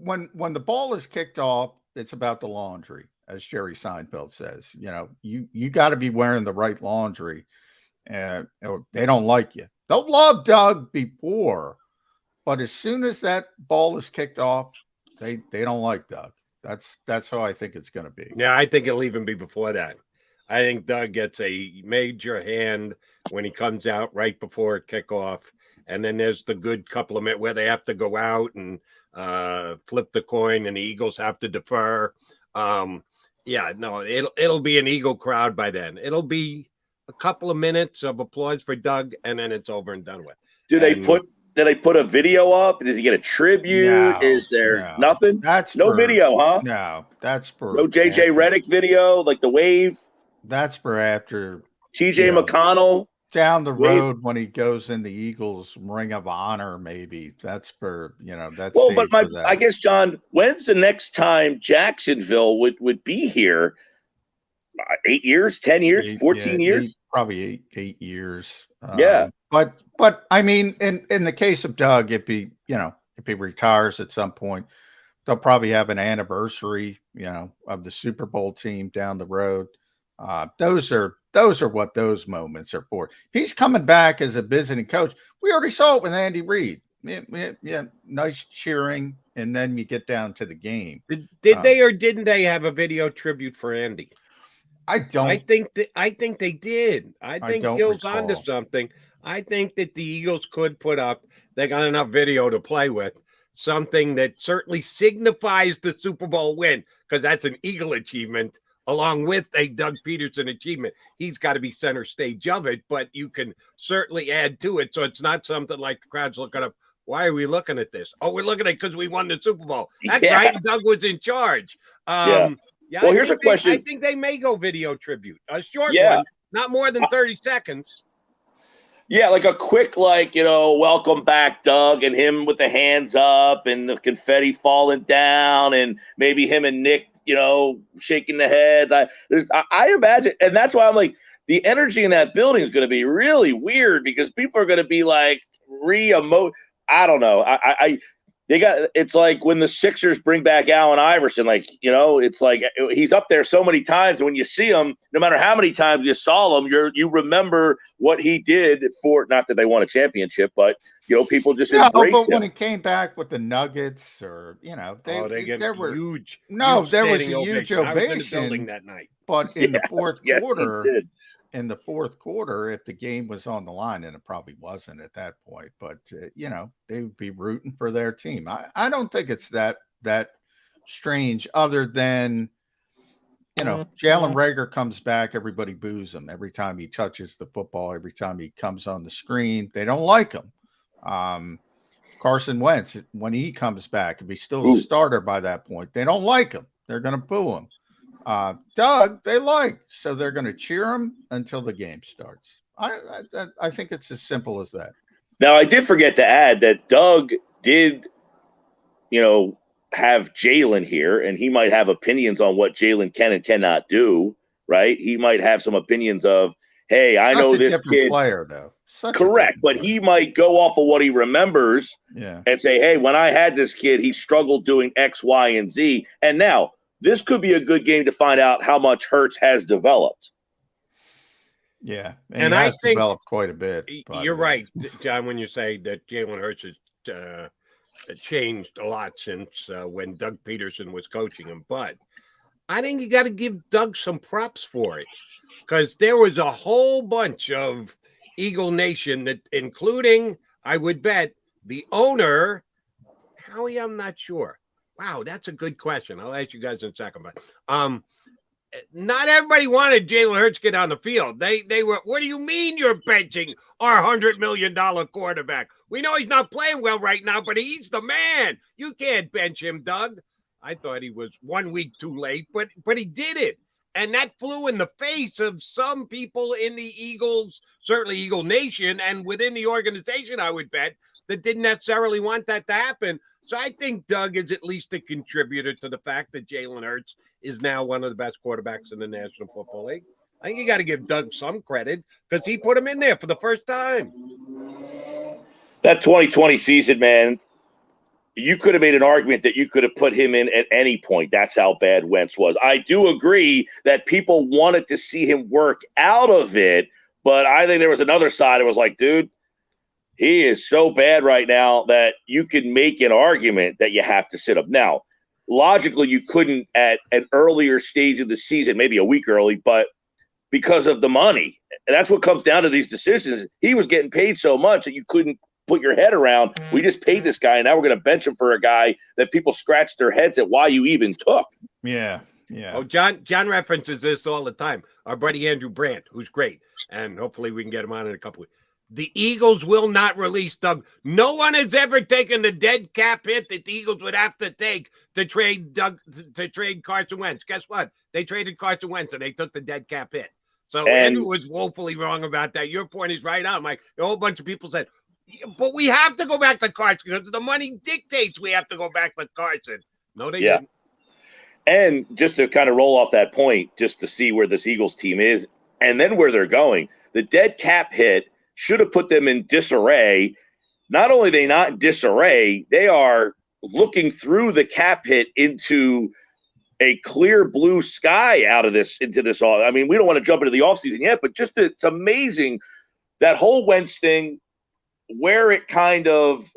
when the ball is kicked off, it's about the laundry, as Jerry Seinfeld says. You know, you got to be wearing the right laundry, or they don't like you. They'll love Doug before, but as soon as that ball is kicked off, they don't like Doug. That's how I think it's going to be. Yeah, I think it'll even be before that. I think Doug gets a major hand when he comes out right before kickoff. And then there's the good couple of minutes where they have to go out and flip the coin, and the Eagles have to defer. It'll be an Eagle crowd by then. It'll be a couple of minutes of applause for Doug, and then it's over and done with. Did they put a video up? Does he get a tribute? No, Is there nothing? That's no video, huh? No, that's for no JJ Redick video, like the wave. That's for after TJ McConnell. Down the road when he goes in the Eagles Ring of Honor, maybe that's for that's. Well, but I guess, John, when's the next time Jacksonville would be here? 8 years, 10 years, 14 years? Probably eight years. But I mean, in the case of Doug, if he retires at some point, they'll probably have an anniversary, of the Super Bowl team down the road. Those are what those moments are for. He's coming back as a visiting coach. We already saw it with Andy Reid. Yeah, nice cheering, and then you get down to the game. Did they or didn't they have a video tribute for Andy? I think they did. I think Gil's onto something. I think that the Eagles could put up. They got enough video to play with. Something that certainly signifies the Super Bowl win, because that's an Eagle achievement, along with a Doug Peterson achievement. He's got to be center stage of it, but you can certainly add to it. So it's not something like the crowd's looking up. Why are we looking at this? Oh, we're looking at it because we won the Super Bowl. That's right. Doug was in charge. Well, here's a question. I think they may go video tribute. A short one, not more than 30 seconds. Yeah, like a quick, welcome back, Doug, and him with the hands up and the confetti falling down, and maybe him and Nick, shaking the head. I imagine, and that's why I'm like, the energy in that building is going to be really weird, because people are going to be like I don't know. It's like when the Sixers bring back Allen Iverson, it's like he's up there so many times, and when you see him, no matter how many times you saw him, you remember what he did for, not that they won a championship, but people just embrace him. When he came back with the Nuggets, or there were huge. No, there was a huge ovation. I was in the building that night. But in the fourth quarter, he did. In the fourth quarter, if the game was on the line, and it probably wasn't at that point, but they would be rooting for their team. I don't think it's that strange, other than Jalen Reagor comes back, everybody boos him every time he touches the football, every time he comes on the screen. They don't like him. Carson Wentz, when he comes back, if he's still a starter by that point, they don't like him. They're going to boo him. Doug, they like, so they're going to cheer him until the game starts. I think it's as simple as that. Now, I did forget to add that Doug did, have Jalen here, and he might have opinions on what Jalen can and cannot do, right? He might have some opinions of, hey, I know this kid. Player, though. Correct, but he might go off of what he remembers and say, hey, when I had this kid, he struggled doing X, Y, and Z. And now, this could be a good game to find out how much Hurts has developed. Yeah, and I think developed quite a bit. You're right, John, when you say that Jalen Hurts has changed a lot since when Doug Peterson was coaching him. But I think you got to give Doug some props for it, because there was a whole bunch of Eagle Nation, that, including, I would bet, the owner. Howie, I'm not sure. Wow, that's a good question. I'll ask you guys in a second. But not everybody wanted Jalen Hurts to get on the field. They were, what do you mean you're benching our $100 million quarterback? We know he's not playing well right now, but he's the man. You can't bench him, Doug. I thought he was 1 week too late, but he did it. And that flew in the face of some people in the Eagles, certainly Eagle Nation, and within the organization, I would bet, that didn't necessarily want that to happen. So I think Doug is at least a contributor to the fact that Jalen Hurts is now one of the best quarterbacks in the National Football League. I think you got to give Doug some credit, because he put him in there for the first time. That 2020 season, man, you could have made an argument that you could have put him in at any point. That's how bad Wentz was. I do agree that people wanted to see him work out of it, but I think there was another side. It was like, dude, he is so bad right now that you can make an argument that you have to sit him. Now, logically, you couldn't at an earlier stage of the season, maybe a week early, but because of the money. And that's what comes down to these decisions. He was getting paid so much that you couldn't put your head around. We just paid this guy, and now we're going to bench him for a guy that people scratch their heads at why you even took. Yeah, yeah. Oh, John references this all the time. Our buddy Andrew Brandt, who's great, and hopefully we can get him on in a couple weeks. The Eagles will not release Doug. No one has ever taken the dead cap hit that the Eagles would have to take to trade Doug, to trade Carson Wentz. Guess what? They traded Carson Wentz, and they took the dead cap hit. So Andrew was woefully wrong about that. Your point is right on, Mike. A whole bunch of people said, but we have to go back to Carson because the money dictates we have to go back to Carson. No, they didn't. And just to kind of roll off that point, just to see where this Eagles team is and then where they're going, the dead cap hit should have put them in disarray. Not only are they not in disarray, they are looking through the cap hit into a clear blue sky out of this, into this. I mean, we don't want to jump into the offseason yet, but just it's amazing that whole Wentz thing, where it kind of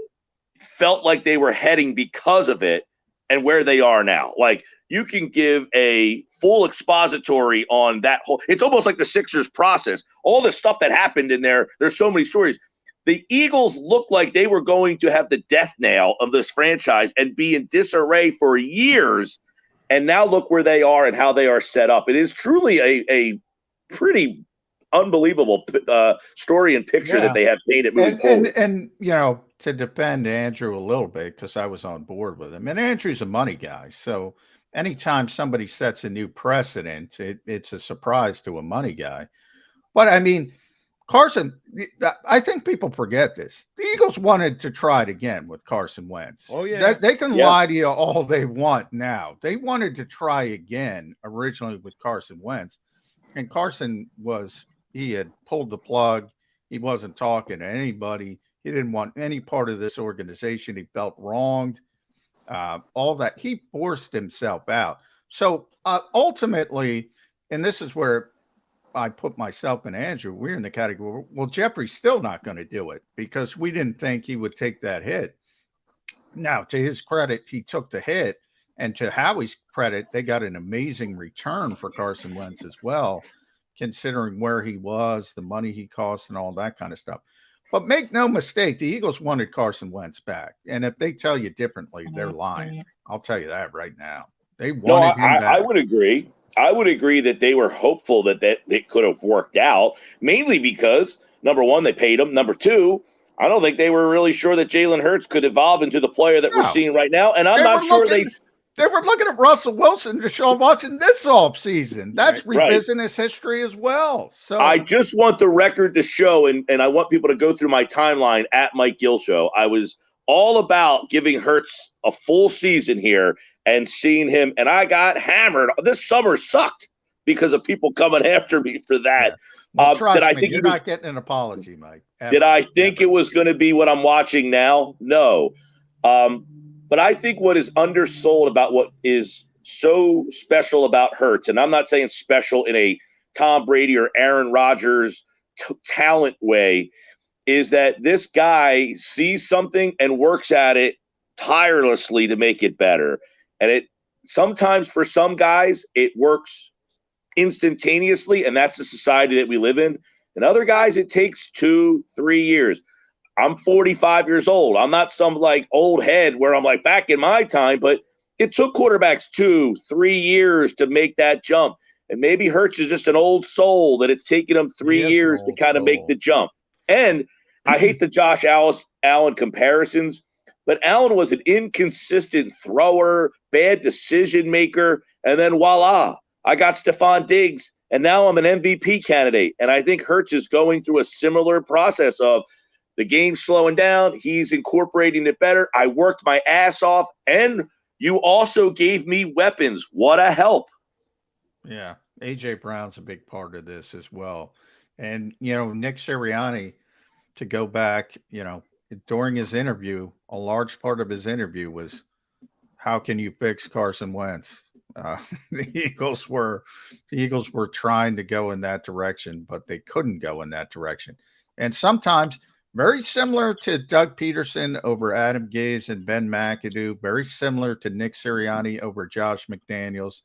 felt like they were heading because of it and where they are now. Like, you can give a full expository on that whole – it's almost like the Sixers process. All the stuff that happened in there, there's so many stories. The Eagles looked like they were going to have the death knell of this franchise and be in disarray for years, and now look where they are and how they are set up. It is truly a pretty unbelievable story and picture that they have painted moving forward. And, you know, to defend Andrew a little bit, because I was on board with him, and Andrew's a money guy, so – anytime somebody sets a new precedent, it's a surprise to a money guy. But, I mean, Carson, I think people forget this. The Eagles wanted to try it again with Carson Wentz. Oh, yeah. They can lie to you all they want now. They wanted to try again originally with Carson Wentz. And Carson he had pulled the plug. He wasn't talking to anybody. He didn't want any part of this organization. He felt wronged. All that, he forced himself out. So ultimately, and this is where I put myself and Andrew, we're in the category, well, Jeffrey's still not going to do it because we didn't think he would take that hit. Now, to his credit, he took the hit, and to Howie's credit, they got an amazing return for Carson Wentz as well, considering where he was, the money he cost, and all that kind of stuff. But make no mistake, the Eagles wanted Carson Wentz back. And if they tell you differently, they're lying. I'll tell you that right now. They wanted him back. I would agree. I would agree that they were hopeful that it could have worked out, mainly because, number one, they paid him. Number two, I don't think they were really sure that Jalen Hurts could evolve into the player that we're seeing right now. And I'm not sure They were looking at Russell Wilson, Deshaun Watson this offseason. That's revisiting his history as well. So I just want the record to show, and I want people to go through my timeline at Mike Gill Show. I was all about giving Hurts a full season here and seeing him, and I got hammered. This summer sucked because of people coming after me for that. Yeah. Well, trust me, you're not getting an apology, Mike. Did I think it was going to be what I'm watching now? No. But I think what is undersold about what is so special about Hurts, and I'm not saying special in a Tom Brady or Aaron Rodgers talent way, is that this guy sees something and works at it tirelessly to make it better. And sometimes for some guys, it works instantaneously, and that's the society that we live in. And other guys, it takes 2-3 years. I'm 45 years old. I'm not some like old head where I'm like back in my time, but it took quarterbacks 2-3 years to make that jump. And maybe Hurts is just an old soul that it's taken him 3 years to kind of make the jump. And I hate the Josh Allen comparisons, but Allen was an inconsistent thrower, bad decision maker, and then voila, I got Stephon Diggs, and now I'm an MVP candidate. And I think Hurts is going through a similar process of the game slowing down. He's incorporating it better. I worked my ass off, and you also gave me weapons. What a help. Yeah, A.J. Brown's a big part of this as well. And, Nick Sirianni, to go back, during his interview, a large part of his interview was, how can you fix Carson Wentz? The Eagles were trying to go in that direction, but they couldn't go in that direction. And sometimes very similar to Doug Peterson over Adam Gase and Ben McAdoo, very similar to Nick Sirianni over Josh McDaniels.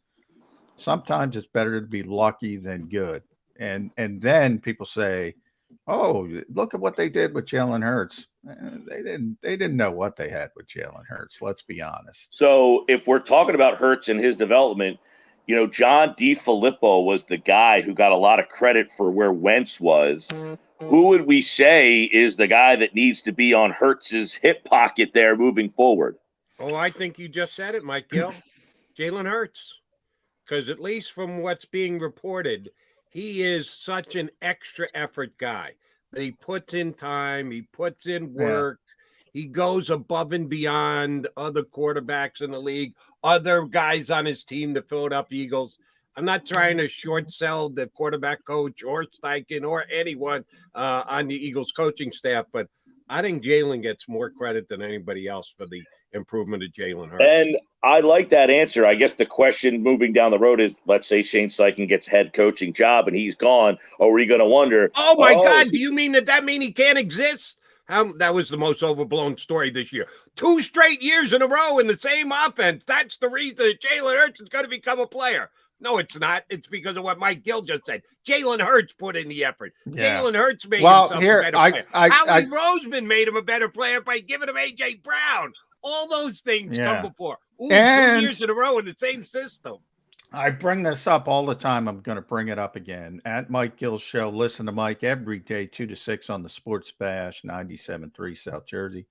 Sometimes it's better to be lucky than good. And then people say, oh, look at what they did with Jalen Hurts. They didn't know what they had with Jalen Hurts. Let's be honest. So if we're talking about Hurts and his development, John DeFilippo was the guy who got a lot of credit for where Wentz was. Who would we say is the guy that needs to be on Hurts's hip pocket there moving forward? Oh, I think you just said it, Mike Gill. Jalen Hurts. Because at least from what's being reported, he is such an extra effort guy. He puts in time. He puts in work. Yeah. He goes above and beyond other quarterbacks in the league, other guys on his team, the Philadelphia Eagles. I'm not trying to short sell the quarterback coach or Steichen or anyone on the Eagles coaching staff, but I think Jalen gets more credit than anybody else for the improvement of Jalen Hurts. And I like that answer. I guess the question moving down the road is, let's say Shane Steichen gets head coaching job and he's gone. Are we going to wonder? Oh, my God. Do you mean that mean he can't exist? That was the most overblown story this year. 2 straight years in a row in the same offense. That's the reason that Jalen Hurts is going to become a player. No, it's not. It's because of what Mike Gill just said. Jalen Hurts put in the effort. Yeah. Jalen Hurts made himself a better player. Howie Roseman made him a better player by giving him A.J. Brown. All those things come before. Ooh, 2 years in a row in the same system. I bring this up all the time. I'm going to bring it up again. At Mike Gill's show, listen to Mike every day, 2 to 6 on the Sports Bash, 97.3 South Jersey.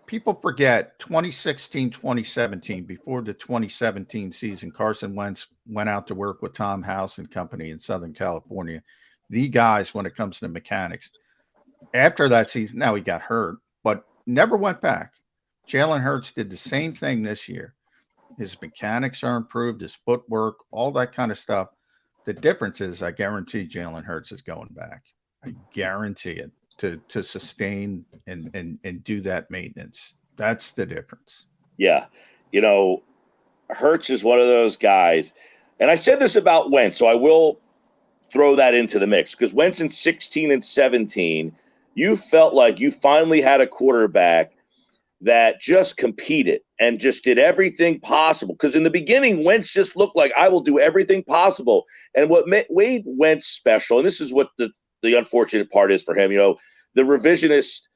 People forget 2016, 2017, before the 2017 season, Carson Wentz went out to work with Tom House and company in Southern California. The guys, when it comes to mechanics, after that season, now he got hurt, but never went back. Jalen Hurts did the same thing this year. His mechanics are improved, his footwork, all that kind of stuff. The difference is, I guarantee Jalen Hurts is going back. I guarantee it. To sustain and do that maintenance. That's the difference. Yeah. Hurts is one of those guys. And I said this about Wentz, so I will throw that into the mix. Because Wentz in 16 and 17, you felt like you finally had a quarterback that just competed and just did everything possible. Because in the beginning, Wentz just looked like, I will do everything possible. And what made Wentz special, and this is what the unfortunate part is for him, the revisionist,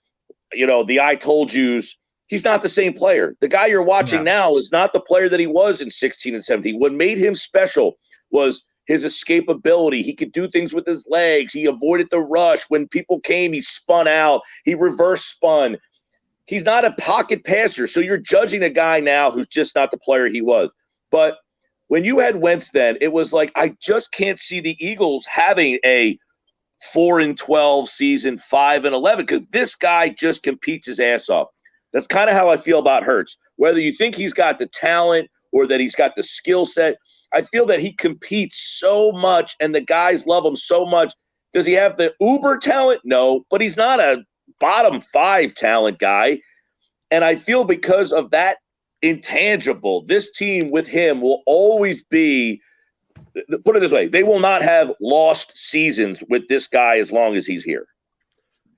the I told yous, he's not the same player. The guy you're watching now is not the player that he was in 16 and 17. What made him special was his escapability. He could do things with his legs. He avoided the rush. When people came, he spun out. He reverse spun. He's not a pocket passer. So you're judging a guy now who's just not the player he was. But when you had Wentz then, it was like, I just can't see the Eagles having a 4-12 season, 5-11, because this guy just competes his ass off. That's kind of how I feel about Hurts. Whether you think he's got the talent or that he's got the skill set, I feel that he competes so much and the guys love him so much. Does he have the uber talent? No, but he's not a bottom 5 talent guy. And I feel because of that intangible, this team with him will always be, put it this way, they will not have lost seasons with this guy as long as he's here.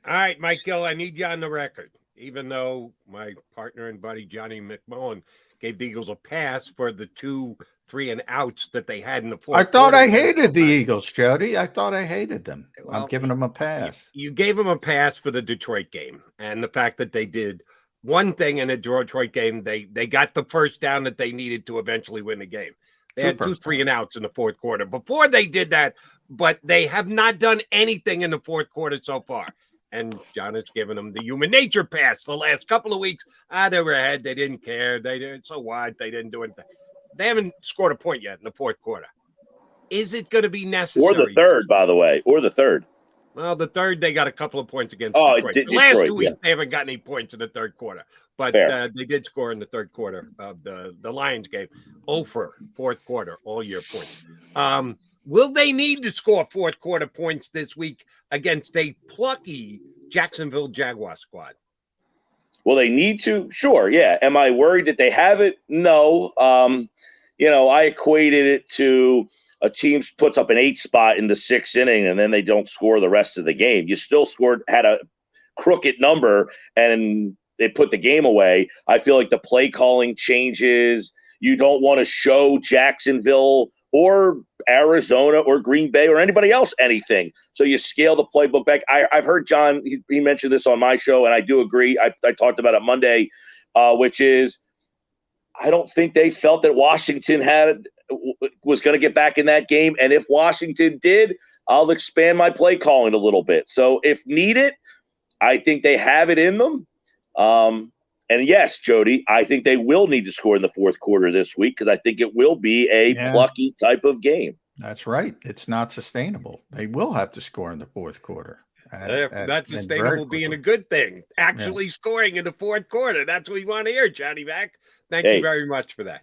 All right, Mike Gill, I need you on the record. even though my partner and buddy Johnny McMullen gave the Eagles a pass for the 2 3-and-outs that they had in the fourth. I thought I hated the Eagles, Jody. I thought I hated them. Well, I'm giving them a pass. You gave them a pass for the Detroit game, and the fact that they did one thing in a Detroit game, they got the first down that they needed to eventually win the game. They had 2 3-and-outs in the fourth quarter before they did that, but they have not done anything in the fourth quarter so far. And John has given them the human nature pass the last couple of weeks. They were ahead. They didn't care. They did so what? They didn't do anything. They haven't scored a point yet in the fourth quarter. Is it going to be necessary? Or the third, by the way. Or the third. Well, the third, they got a couple of points against Detroit. The last 2 weeks, they haven't got any points in the third quarter. But they did score in the third quarter of the Lions game. 0 for fourth quarter, all year points. Will they need to score fourth quarter points this week against a plucky Jacksonville Jaguar squad? Well, they need to. Sure, yeah. Am I worried that they have it? No. I equated it to a team puts up an 8 spot in the 6th inning and then they don't score the rest of the game. You still had a crooked number and they put the game away. I feel like the play calling changes. You don't want to show Jacksonville or Arizona or Green Bay or anybody else anything. So you scale the playbook back. I've heard John, he mentioned this on my show, and I do agree. I talked about it Monday, which is I don't think they felt that Washington was going to get back in that game. And if Washington did, I'll expand my play calling a little bit. So if needed, I think they have it in them. And yes, Jody, I think they will need to score in the fourth quarter this week because I think it will be a plucky type of game. That's right. It's not sustainable. They will have to score in the fourth quarter. That's sustainable being a good thing. Actually scoring in the fourth quarter. That's what we want to hear, Johnny Mac. Thank you very much for that.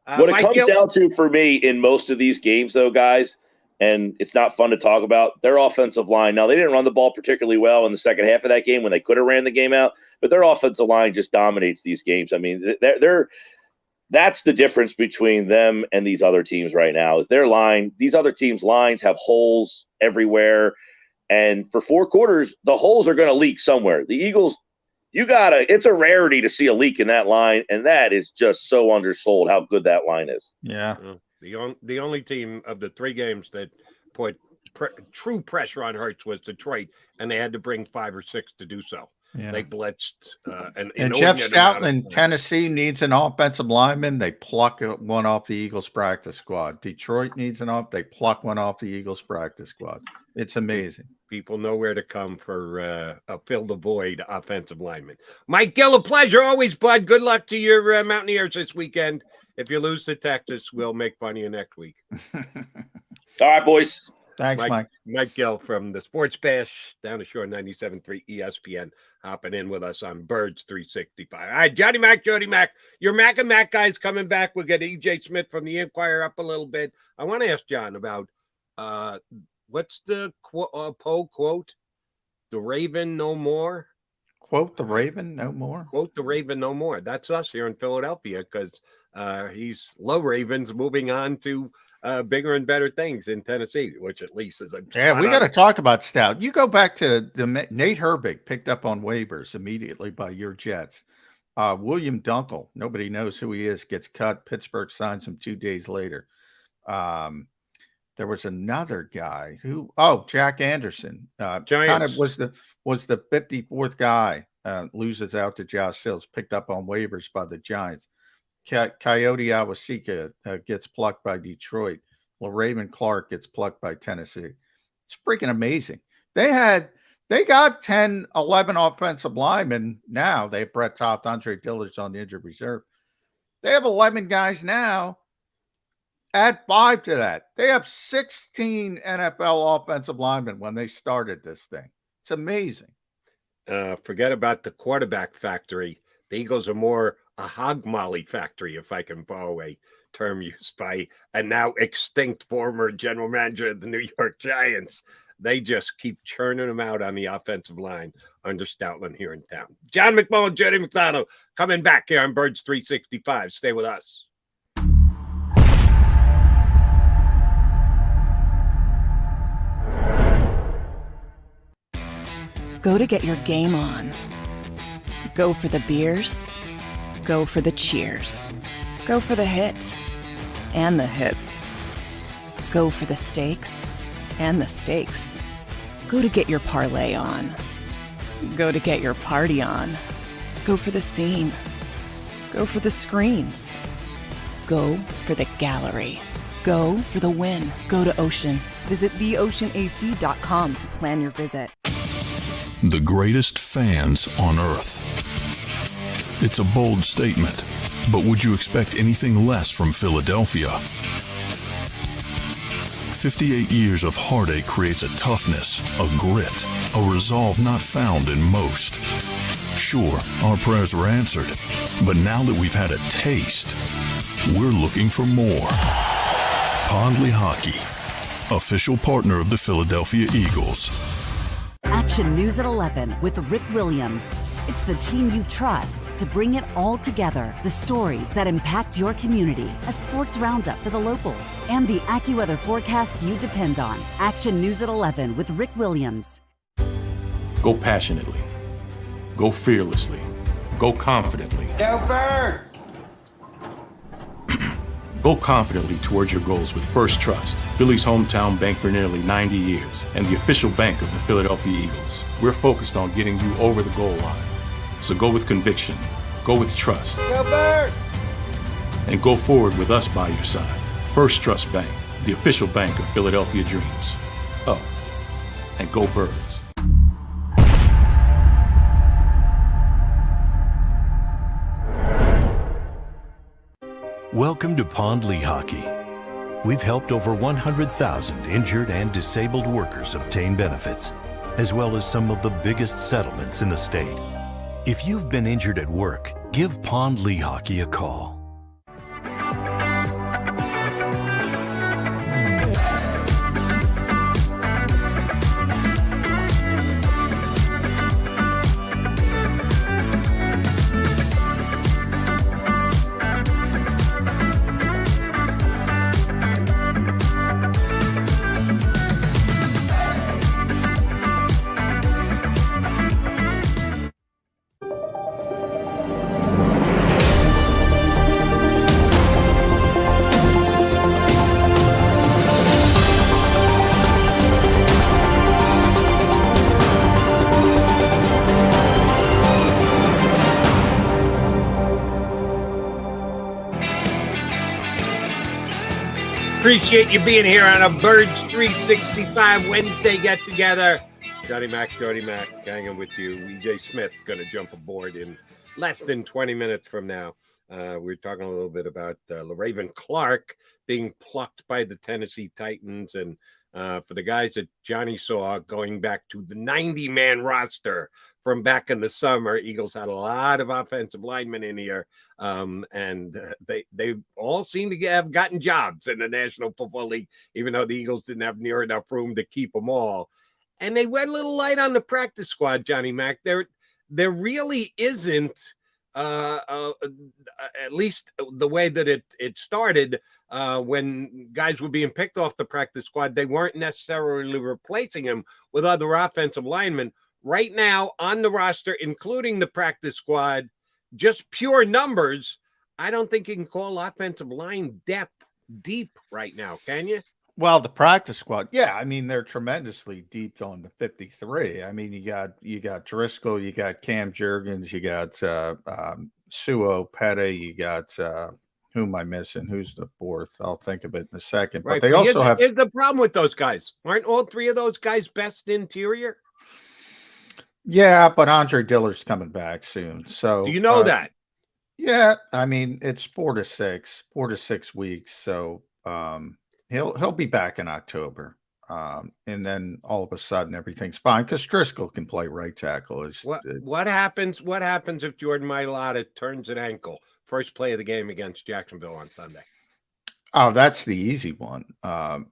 What it comes down to for me in most of these games, though, guys, and it's not fun to talk about, their offensive line. Now, they didn't run the ball particularly well in the second half of that game when they could have ran the game out, but their offensive line just dominates these games. I mean, that's the difference between them and these other teams right now is their line. These other teams' lines have holes everywhere, and for 4 quarters, the holes are going to leak somewhere. The Eagles, it's a rarity to see a leak in that line, and that is just so undersold how good that line is. Yeah. The only team of the 3 games that put true pressure on Hurts was Detroit, and they had to bring 5 or 6 to do so. Yeah. They blitzed. And Jeff Stoutland, Tennessee needs an offensive lineman. They pluck one off the Eagles practice squad. Detroit needs they pluck one off the Eagles practice squad. It's amazing. People know where to come for a fill the void offensive lineman. Mike Gill, a pleasure always, bud. Good luck to your Mountaineers this weekend. If you lose to Texas, we'll make fun of you next week. All right, boys. Thanks, Mike. Mike Gill from the Sports Bash down the shore, 97.3 ESPN, hopping in with us on Birds 365. All right, Johnny Mac, Jody Mac. Your Mac and Mac guys coming back. We'll get E.J. Smith from the Inquirer up a little bit. I want to ask John about what's the Poe quote? The Raven no more? Quote the Raven no more? Quote the Raven no more. That's us here in Philadelphia because he's low Ravens moving on to bigger and better things in Tennessee, which at least is a we got to talk about Stout. You go back to the Nate Herbig picked up on waivers immediately by your Jets. William Dunkel, nobody knows who he is, gets cut. Pittsburgh signs him 2 days later. There was another guy Jack Anderson, kind of was the 54th guy, loses out to Josh Sills, picked up on waivers by the Giants. Coyote Awasika gets plucked by Detroit. Raven Clark gets plucked by Tennessee. It's freaking amazing. They got 10, 11 offensive linemen now. They have Brett Toth, Andre Dillard on the injured reserve. They have 11 guys now. Add 5 to that. They have 16 NFL offensive linemen when they started this thing. It's amazing. Forget about the quarterback factory. The Eagles are more a hog molly factory, if I can borrow a term used by a now extinct former general manager of the New York Giants. They just keep churning them out on the offensive line under Stoutland here in town. John McMullen, Jody McDonald coming back here on Birds 365. Stay with us. Go to get your game on. Go for the beers. Go for the cheers. Go for the hit and the hits. Go for the steaks and the steaks. Go to get your parlay on. Go to get your party on. Go for the scene. Go for the screens. Go for the gallery. Go for the win. Go to Ocean. Visit theoceanac.com to plan your visit. The greatest fans on earth. It's a bold statement, but would you expect anything less from Philadelphia? 58 years of heartache creates a toughness, a grit, a resolve not found in most. Sure, our prayers were answered, but now that we've had a taste, we're looking for more. Pondley Hockey, official partner of the Philadelphia Eagles. Action News at 11 with Rick Williams. It's the team you trust to bring it all together. The stories that impact your community, a sports roundup for the locals, and the AccuWeather forecast you depend on. Action News at 11 with Rick Williams. Go passionately. Go fearlessly. Go confidently. Go Birds! Go confidently towards your goals with First Trust, Philly's hometown bank for nearly 90 years, and the official bank of the Philadelphia Eagles. We're focused on getting you over the goal line. So go with conviction, go with trust, Go Birds! and go forward with us by your side. First Trust Bank, the official bank of Philadelphia dreams. Oh, and go Birds. Welcome to Pondley Hockey. We've helped over 100,000 injured and disabled workers obtain benefits, as well as some of the biggest settlements in the state. If you've been injured at work, give Pondley Hockey a call. Appreciate you being here on a Birds 365 Wednesday get-together. Johnny Mac hanging with you. EJ Smith going to jump aboard in less than 20 minutes from now. We're talking a little bit about LaRaven Clark being plucked by the Tennessee Titans. And for the guys that Johnny saw going back to the 90-man roster from back in the summer, Eagles had a lot of offensive linemen in here. And they all seem to have gotten jobs in the National Football League, even though the Eagles didn't have near enough room to keep them all. And they went a little light on the practice squad, Johnny Mac. There really isn't, at least the way that it started, when guys were being picked off the practice squad, they weren't necessarily replacing them with other offensive linemen. Right now on the roster, including the practice squad, just pure numbers, I don't think you can call offensive line depth deep right now, can you? Well, the practice squad, yeah, I mean, they're tremendously deep on the 53. I mean, you got Driscoll, you got Cam Jurgens, you got Suo Petty, you got who am I missing? Who's the fourth? I'll think of it in a second. Right. But they also have. Here's the problem with those guys. Aren't all three of those guys best interior? Yeah, but Andre Diller's coming back soon. So do you know that? Yeah, I mean, it's 4 to 6 weeks. So he'll be back in October. And then all of a sudden everything's fine because Driscoll can play right tackle. What happens if Jordan Mailata turns an ankle? First play of the game against Jacksonville on Sunday. Oh, that's the easy one. No,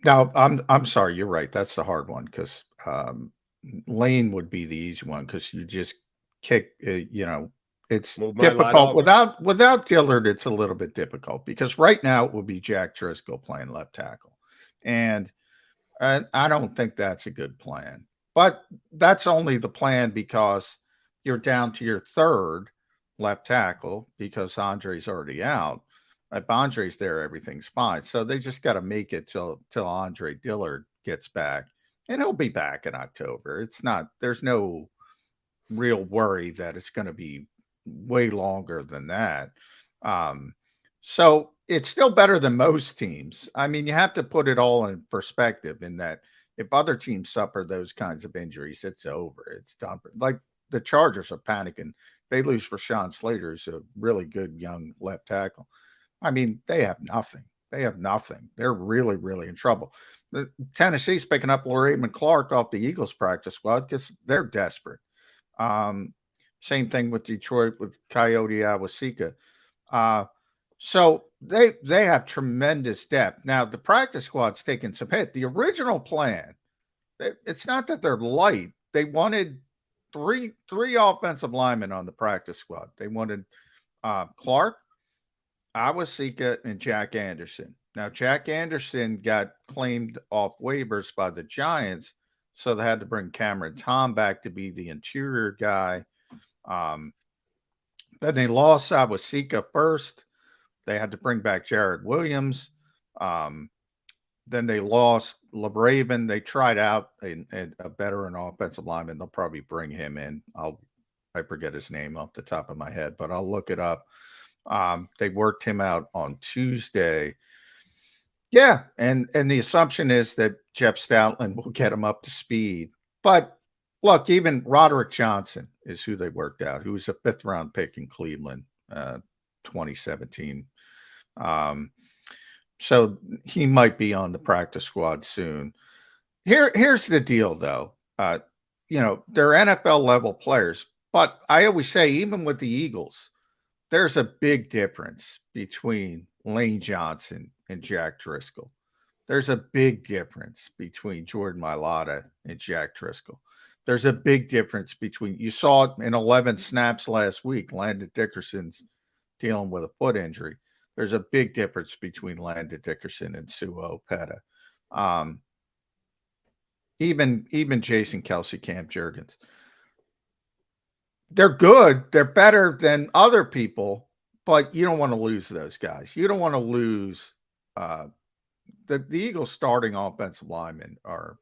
I'm sorry, you're right. That's the hard one because Lane would be the easy one because you just kick. It's difficult without Dillard. It's a little bit difficult because right now it will be Jack Driscoll playing left tackle, and I don't think that's a good plan. But that's only the plan because you're down to your third left tackle because Andre's already out. If Andre's there, everything's fine. So they just got to make it till Andre Dillard gets back, and he'll be back in October. It's not. There's no real worry that it's going to be way longer than that. So it's still better than most teams. I mean, you have to put it all in perspective in that if other teams suffer those kinds of injuries, it's over. It's done. Like the Chargers are panicking. They lose Rashawn Slater, who's a really good young left tackle. I mean, they have nothing. They have nothing. They're really, really in trouble. Tennessee's picking up Raymond Clark off the Eagles practice squad because they're desperate. Same thing with Detroit with Coyote Awasika. So they have tremendous depth. Now, the practice squad's taking some hit. The original plan, it's not that they're light. They wanted three offensive linemen on the practice squad. They wanted Clark, Awasika, and Jack Anderson. Now, Jack Anderson got claimed off waivers by the Giants, so they had to bring Cameron Tom back to be the interior guy. Then they lost Awasika first. They had to bring back Jared Williams. Then they lost LeBraven. They tried out a veteran offensive lineman. They'll probably bring him in. I forget his name off the top of my head, but I'll look it up. They worked him out on Tuesday. Yeah, and the assumption is that Jeff Stoutland will get him up to speed. But look, even Roderick Johnson is who they worked out, who was a 5th-round pick in Cleveland, 2017. So he might be on the practice squad soon. Here's the deal, though. They're NFL level players, but I always say, even with the Eagles, there's a big difference between Lane Johnson and Jack Driscoll. There's a big difference between Jordan Mailata and Jack Driscoll. There's a big difference between, you saw it in 11 snaps last week. Landon Dickerson's dealing with a foot injury. There's a big difference between Landon Dickerson and Suo Opeta. Even Jason Kelsey, Cam Jurgens. They're good. They're better than other people, but you don't want to lose those guys. You don't want to lose the Eagles' starting offensive linemen are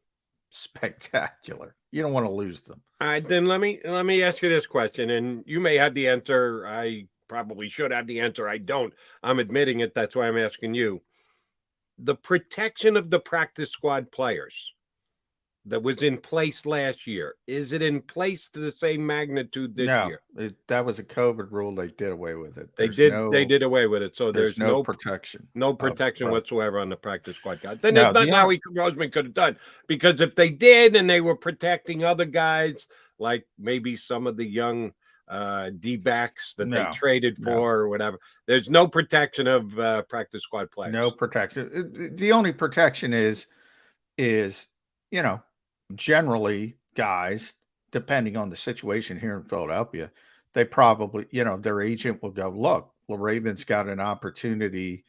spectacular. You don't want to lose them. All right, then let me ask you this question, and you may have the answer. I probably should have the answer. I don't. I'm admitting it. That's why I'm asking you. The protection of the practice squad players that was in place last year, is it in place to the same magnitude this year? That was a COVID rule. They did away with it. They did away with it. So there's no protection. No protection whatsoever on the practice squad guys. Then there's nothing Howie Roseman could have done, because if they did and they were protecting other guys, like maybe some of the young D-backs that they traded for or whatever, there's no protection of practice squad players. No protection. The only protection is generally guys, depending on the situation here in Philadelphia, they probably, their agent will go, look, Raven's got an opportunity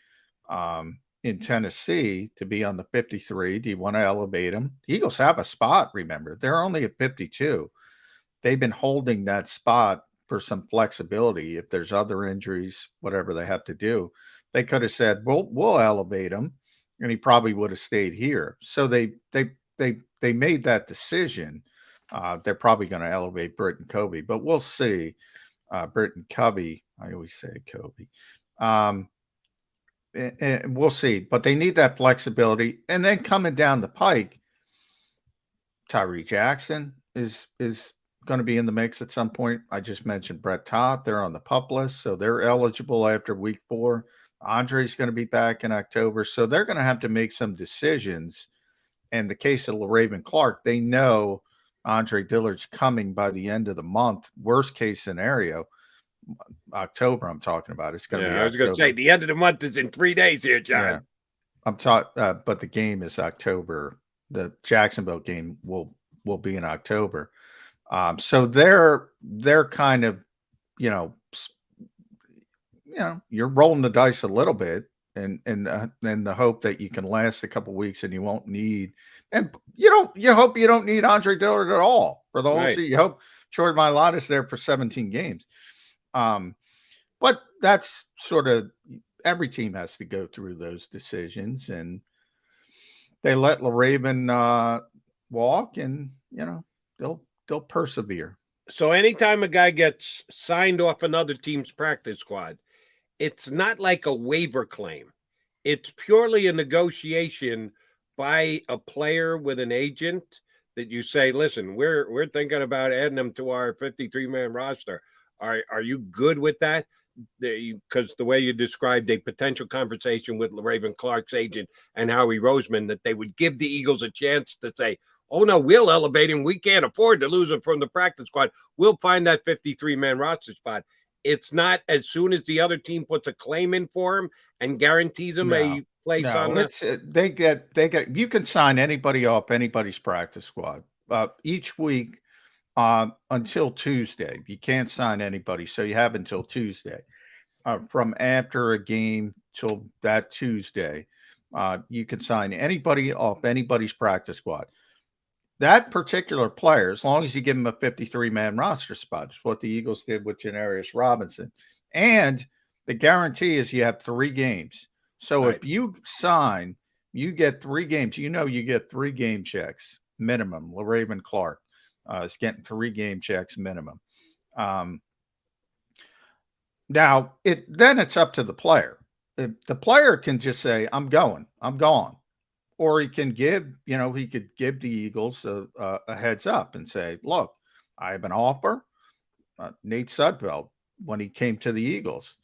in Tennessee to be on the 53. Do you want to elevate him? The Eagles have a spot, remember. They're only at 52. They've been holding that spot for some flexibility. If there's other injuries, whatever they have to do, they could have said, we'll elevate him, and he probably would have stayed here. So they made that decision. They're probably going to elevate Britton Covey, but we'll see. Britton Covey, I always say Covey. And we'll see. But they need that flexibility. And then coming down the pike, Tyree Jackson is going to be in the mix at some point. I just mentioned Brett Todd. They're on the PUP list, so they're eligible after week 4. Andre's going to be back in October, so they're going to have to make some decisions. In the case of Raven Clark, they know Andre Dillard's coming by the end of the month. Worst case scenario, October. I'm talking about. It's going to be. I was going to say the end of the month is in 3 days here, John. Yeah. I'm talking, but the game is October. The Jacksonville game will be in October. So they're kind of, you're rolling the dice a little bit. And the hope that you can last a couple weeks and you won't need, and you hope you don't need Andre Dillard at all for the whole season. You hope Jordan Mailata's there for 17 games. But that's sort of every team has to go through those decisions, and they let LaRaven walk, and they'll persevere. So anytime a guy gets signed off another team's practice squad, it's not like a waiver claim. It's purely a negotiation by a player with an agent that you say, listen, we're thinking about adding them to our 53-man roster. Are you good with that? Because the way you described a potential conversation with Raven Clark's agent and Howie Roseman, that they would give the Eagles a chance to say, oh, no, we'll elevate him. We can't afford to lose him from the practice squad. We'll find that 53-man roster spot. It's not as soon as the other team puts a claim in for him and guarantees him a place on the... They get. You can sign anybody off anybody's practice squad each week until Tuesday. You can't sign anybody, so you have until Tuesday. From after a game till that Tuesday, you can sign anybody off anybody's practice squad. That particular player, as long as you give him a 53-man roster spot, is what the Eagles did with Janarius Robinson. And the guarantee is you have 3 games. So if you sign, you get 3 games. You get 3 game checks minimum. LaRaven Clark is getting 3 game checks minimum. Now, then it's up to the player. The player can just say, I'm gone. Or he can give the Eagles a heads up and say, look, I have an offer. Nate Sudfeld, when he came to the Eagles,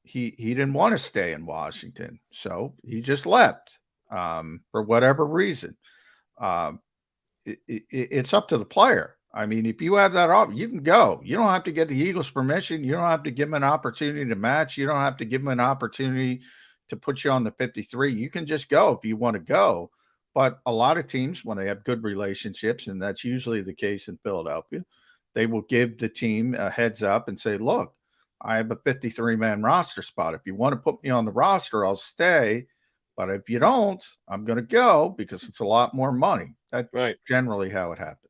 he didn't want to stay in Washington, so he just left for whatever reason. It's up to the player. I mean, if you have that offer, you can go. You don't have to get the Eagles' permission. You don't have to give them an opportunity to match. You don't have to give them an opportunity to put you on the 53. You can just go if you want to go. But a lot of teams, when they have good relationships, and that's usually the case in Philadelphia, they will give the team a heads up and say, look, I have a 53-man roster spot. If you want to put me on the roster, I'll stay. But if you don't, I'm going to go because it's a lot more money. That's generally how it happens.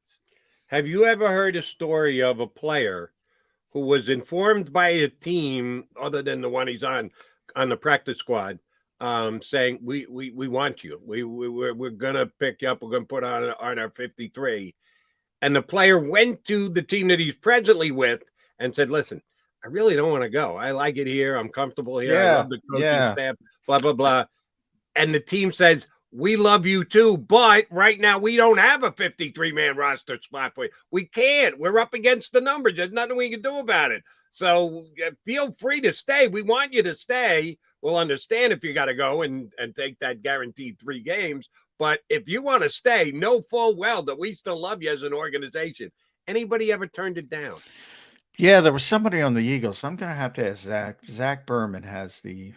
Have you ever heard a story of a player who was informed by a team other than the one he's on the practice squad, saying, we want you. We're going to pick you up. We're going to put on our 53. And the player went to the team that he's presently with and said, listen, I really don't want to go. I like it here. I'm comfortable here. I love the coaching staff, blah, blah, blah. And the team says, we love you too, but right now we don't have a 53-man roster spot for you. We can't. We're up against the numbers. There's nothing we can do about it. So feel free to stay. We want you to stay. We'll understand if you got to go and take that guaranteed 3 games. But if you want to stay, know full well that we still love you as an organization. Anybody ever turned it down? Yeah, there was somebody on the Eagles. I'm going to have to ask Zach. Zach Berman has the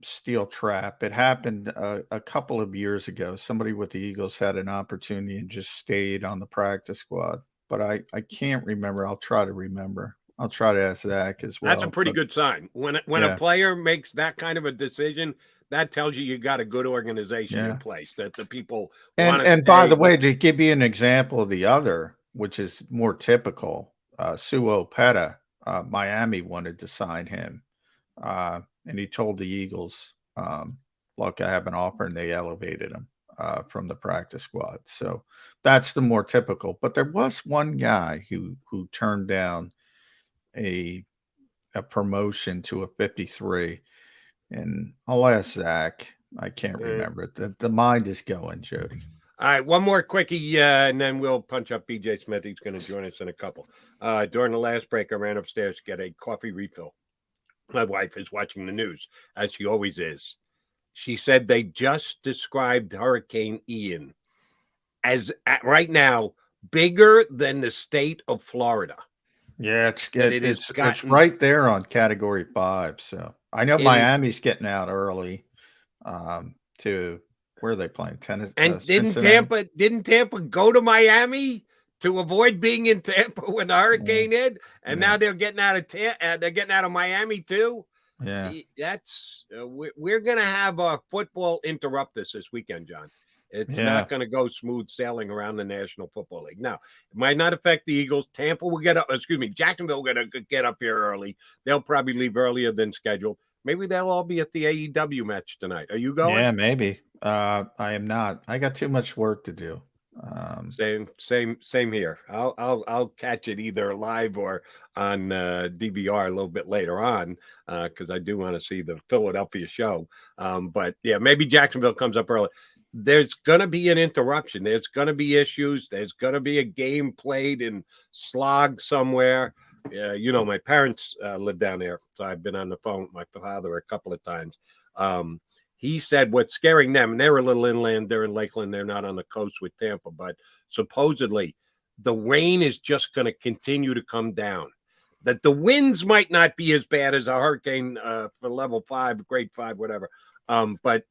steel trap. It happened a couple of years ago. Somebody with the Eagles had an opportunity and just stayed on the practice squad. But I can't remember. I'll try to remember. I'll try to ask Zach as well. That's a pretty good sign. When a player makes that kind of a decision, that tells you got a good organization in place, that the people want to And by the way, to give you an example of the other, which is more typical, Suo Peta, Miami wanted to sign him. And he told the Eagles, look, I have an offer, and they elevated him from the practice squad. So that's the more typical. But there was one guy who turned down a promotion to a 53. And I'll ask Zach. I can't remember it. The mind is going, Jody. All right, one more quickie, and then we'll punch up BJ Smith. He's going to join us in a couple. During the last break, I ran upstairs to get a coffee refill. My wife is watching the news, as she always is. She said they just described Hurricane Ian as, right now, bigger than the state of Florida. Yeah, it's right there on Category 5. So I know Miami's getting out early to where are they playing? Tennis. And didn't Tampa go to Miami to avoid being in Tampa when the hurricane hit? And now they're getting out of Miami too. Yeah, that's we're gonna have a football interrupt this weekend, John. It's not going to go smooth sailing around the National Football League. Now, it might not affect the Eagles. Tampa will get up. Jacksonville will get up here early. They'll probably leave earlier than scheduled. Maybe they'll all be at the AEW match tonight. Are you going? Yeah, maybe. I am not. I got too much work to do. Same here. I'll catch it either live or on DVR a little bit later on because I do want to see the Philadelphia show. But yeah, maybe Jacksonville comes up early. There's going to be an interruption. There's going to be issues. There's going to be a game played in Slog somewhere. My parents live down there, so I've been on the phone with my father a couple of times. He said what's scaring them, and they're a little inland, they're in Lakeland, they're not on the coast with Tampa, but supposedly the rain is just going to continue to come down. That the winds might not be as bad as a hurricane for level 5, grade 5, whatever. But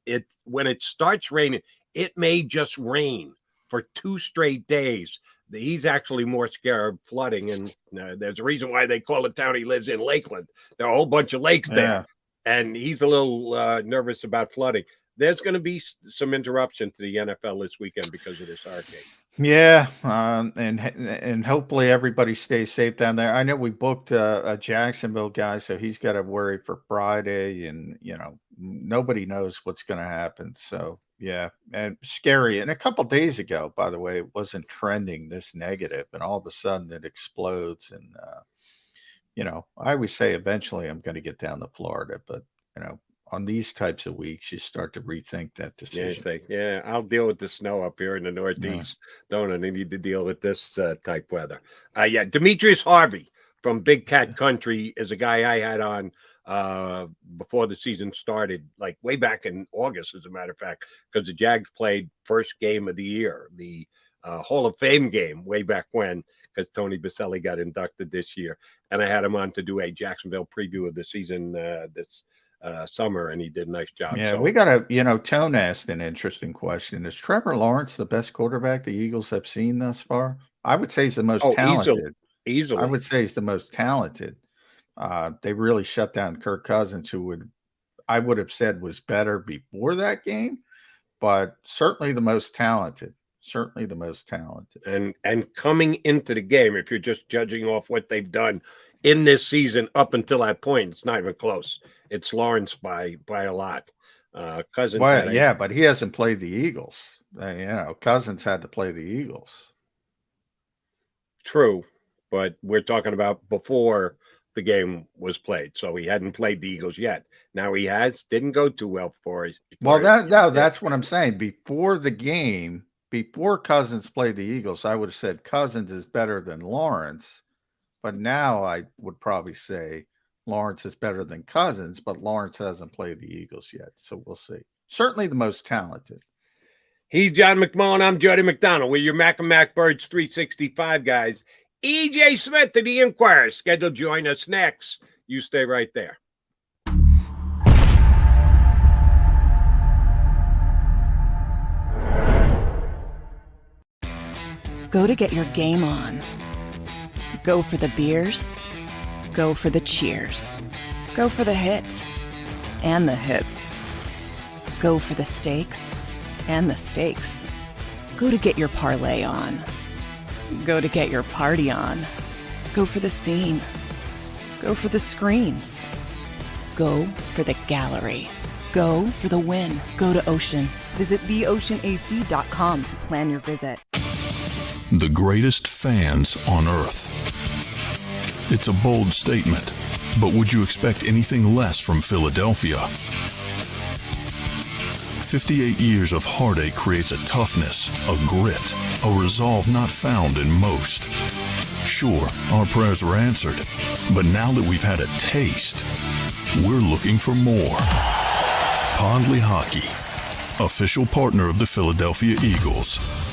when it starts raining, it may just rain for 2 straight days. He's actually more scared of flooding, and there's a reason why they call the town he lives in Lakeland. There are a whole bunch of lakes there, and he's a little nervous about flooding. There's going to be some interruption to the NFL this weekend because of this hurricane. Yeah, and hopefully everybody stays safe down there. I know we booked a Jacksonville guy, so he's got to worry for Friday, and nobody knows what's going to happen. So yeah, and scary. And a couple days ago, by the way, it wasn't trending this negative, and all of a sudden it explodes. And I always say eventually I'm going to get down to Florida, but on these types of weeks, you start to rethink that decision. Yeah, I'll deal with the snow up here in the Northeast. Don't I need to deal with this type weather? Demetrius Harvey from Big Cat Country is a guy I had on before the season started, like way back in August, as a matter of fact, because the Jags played first game of the year, the Hall of Fame game way back when, because Tony Baselli got inducted this year. And I had him on to do a Jacksonville preview of the season this summer, and he did a nice job. Yeah, we got Tone asked an interesting question. Is Trevor Lawrence the best quarterback the Eagles have seen thus far? I would say he's the most talented. Easily. I would say he's the most talented. They really shut down Kirk Cousins, who I would have said was better before that game, but certainly the most talented. Certainly the most talented. And coming into the game, if you're just judging off what they've done in this season up until that point, it's not even close. It's Lawrence by a lot. Cousins. Well, but he hasn't played the Eagles. Cousins had to play the Eagles. True, but we're talking about before the game was played, so he hadn't played the Eagles yet. Now he has. Didn't go too well for us. That's what I'm saying. Before the game, before Cousins played the Eagles, I would have said Cousins is better than Lawrence. But now I would probably say Lawrence is better than Cousins, but Lawrence hasn't played the Eagles yet. So we'll see. Certainly the most talented. He's John McMullen. I'm Jody McDonald. We're your Mac and Mac Birds 365 guys. EJ Smith of the Inquirer scheduled to join us next. You stay right there. Go to get your game on. Go for the beers. Go for the cheers. Go for the hit and the hits. Go for the stakes and the stakes. Go to get your parlay on. Go to get your party on. Go for the scene. Go for the screens. Go for the gallery. Go for the win. Go to Ocean. Visit theoceanac.com to plan your visit. The greatest fans on earth. It's a bold statement, but would you expect anything less from Philadelphia? 58 years of heartache creates a toughness, a grit, a resolve not found in most. Sure, our prayers were answered, but now that we've had a taste, we're looking for more. Pondley Hockey, official partner of the Philadelphia Eagles.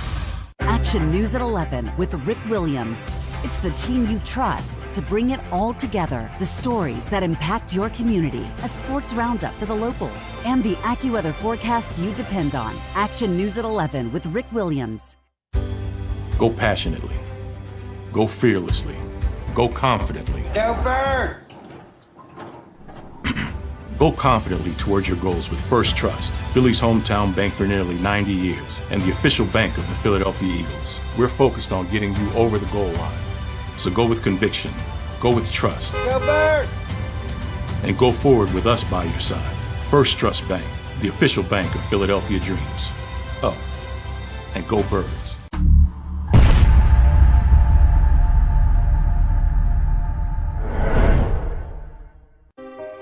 Action News at 11 with Rick Williams. It's the team you trust to bring it all together. The stories that impact your community. A sports roundup for the locals. And the AccuWeather forecast you depend on. Action News at 11 with Rick Williams. Go passionately. Go fearlessly. Go confidently. Go Birds! Go confidently towards your goals with First Trust, Philly's hometown bank for nearly 90 years and the official bank of the Philadelphia Eagles. We're focused on getting you over the goal line. So go with conviction, go with trust, and go forward with us by your side. First Trust Bank, the official bank of Philadelphia Dreams. Oh, and go Birds.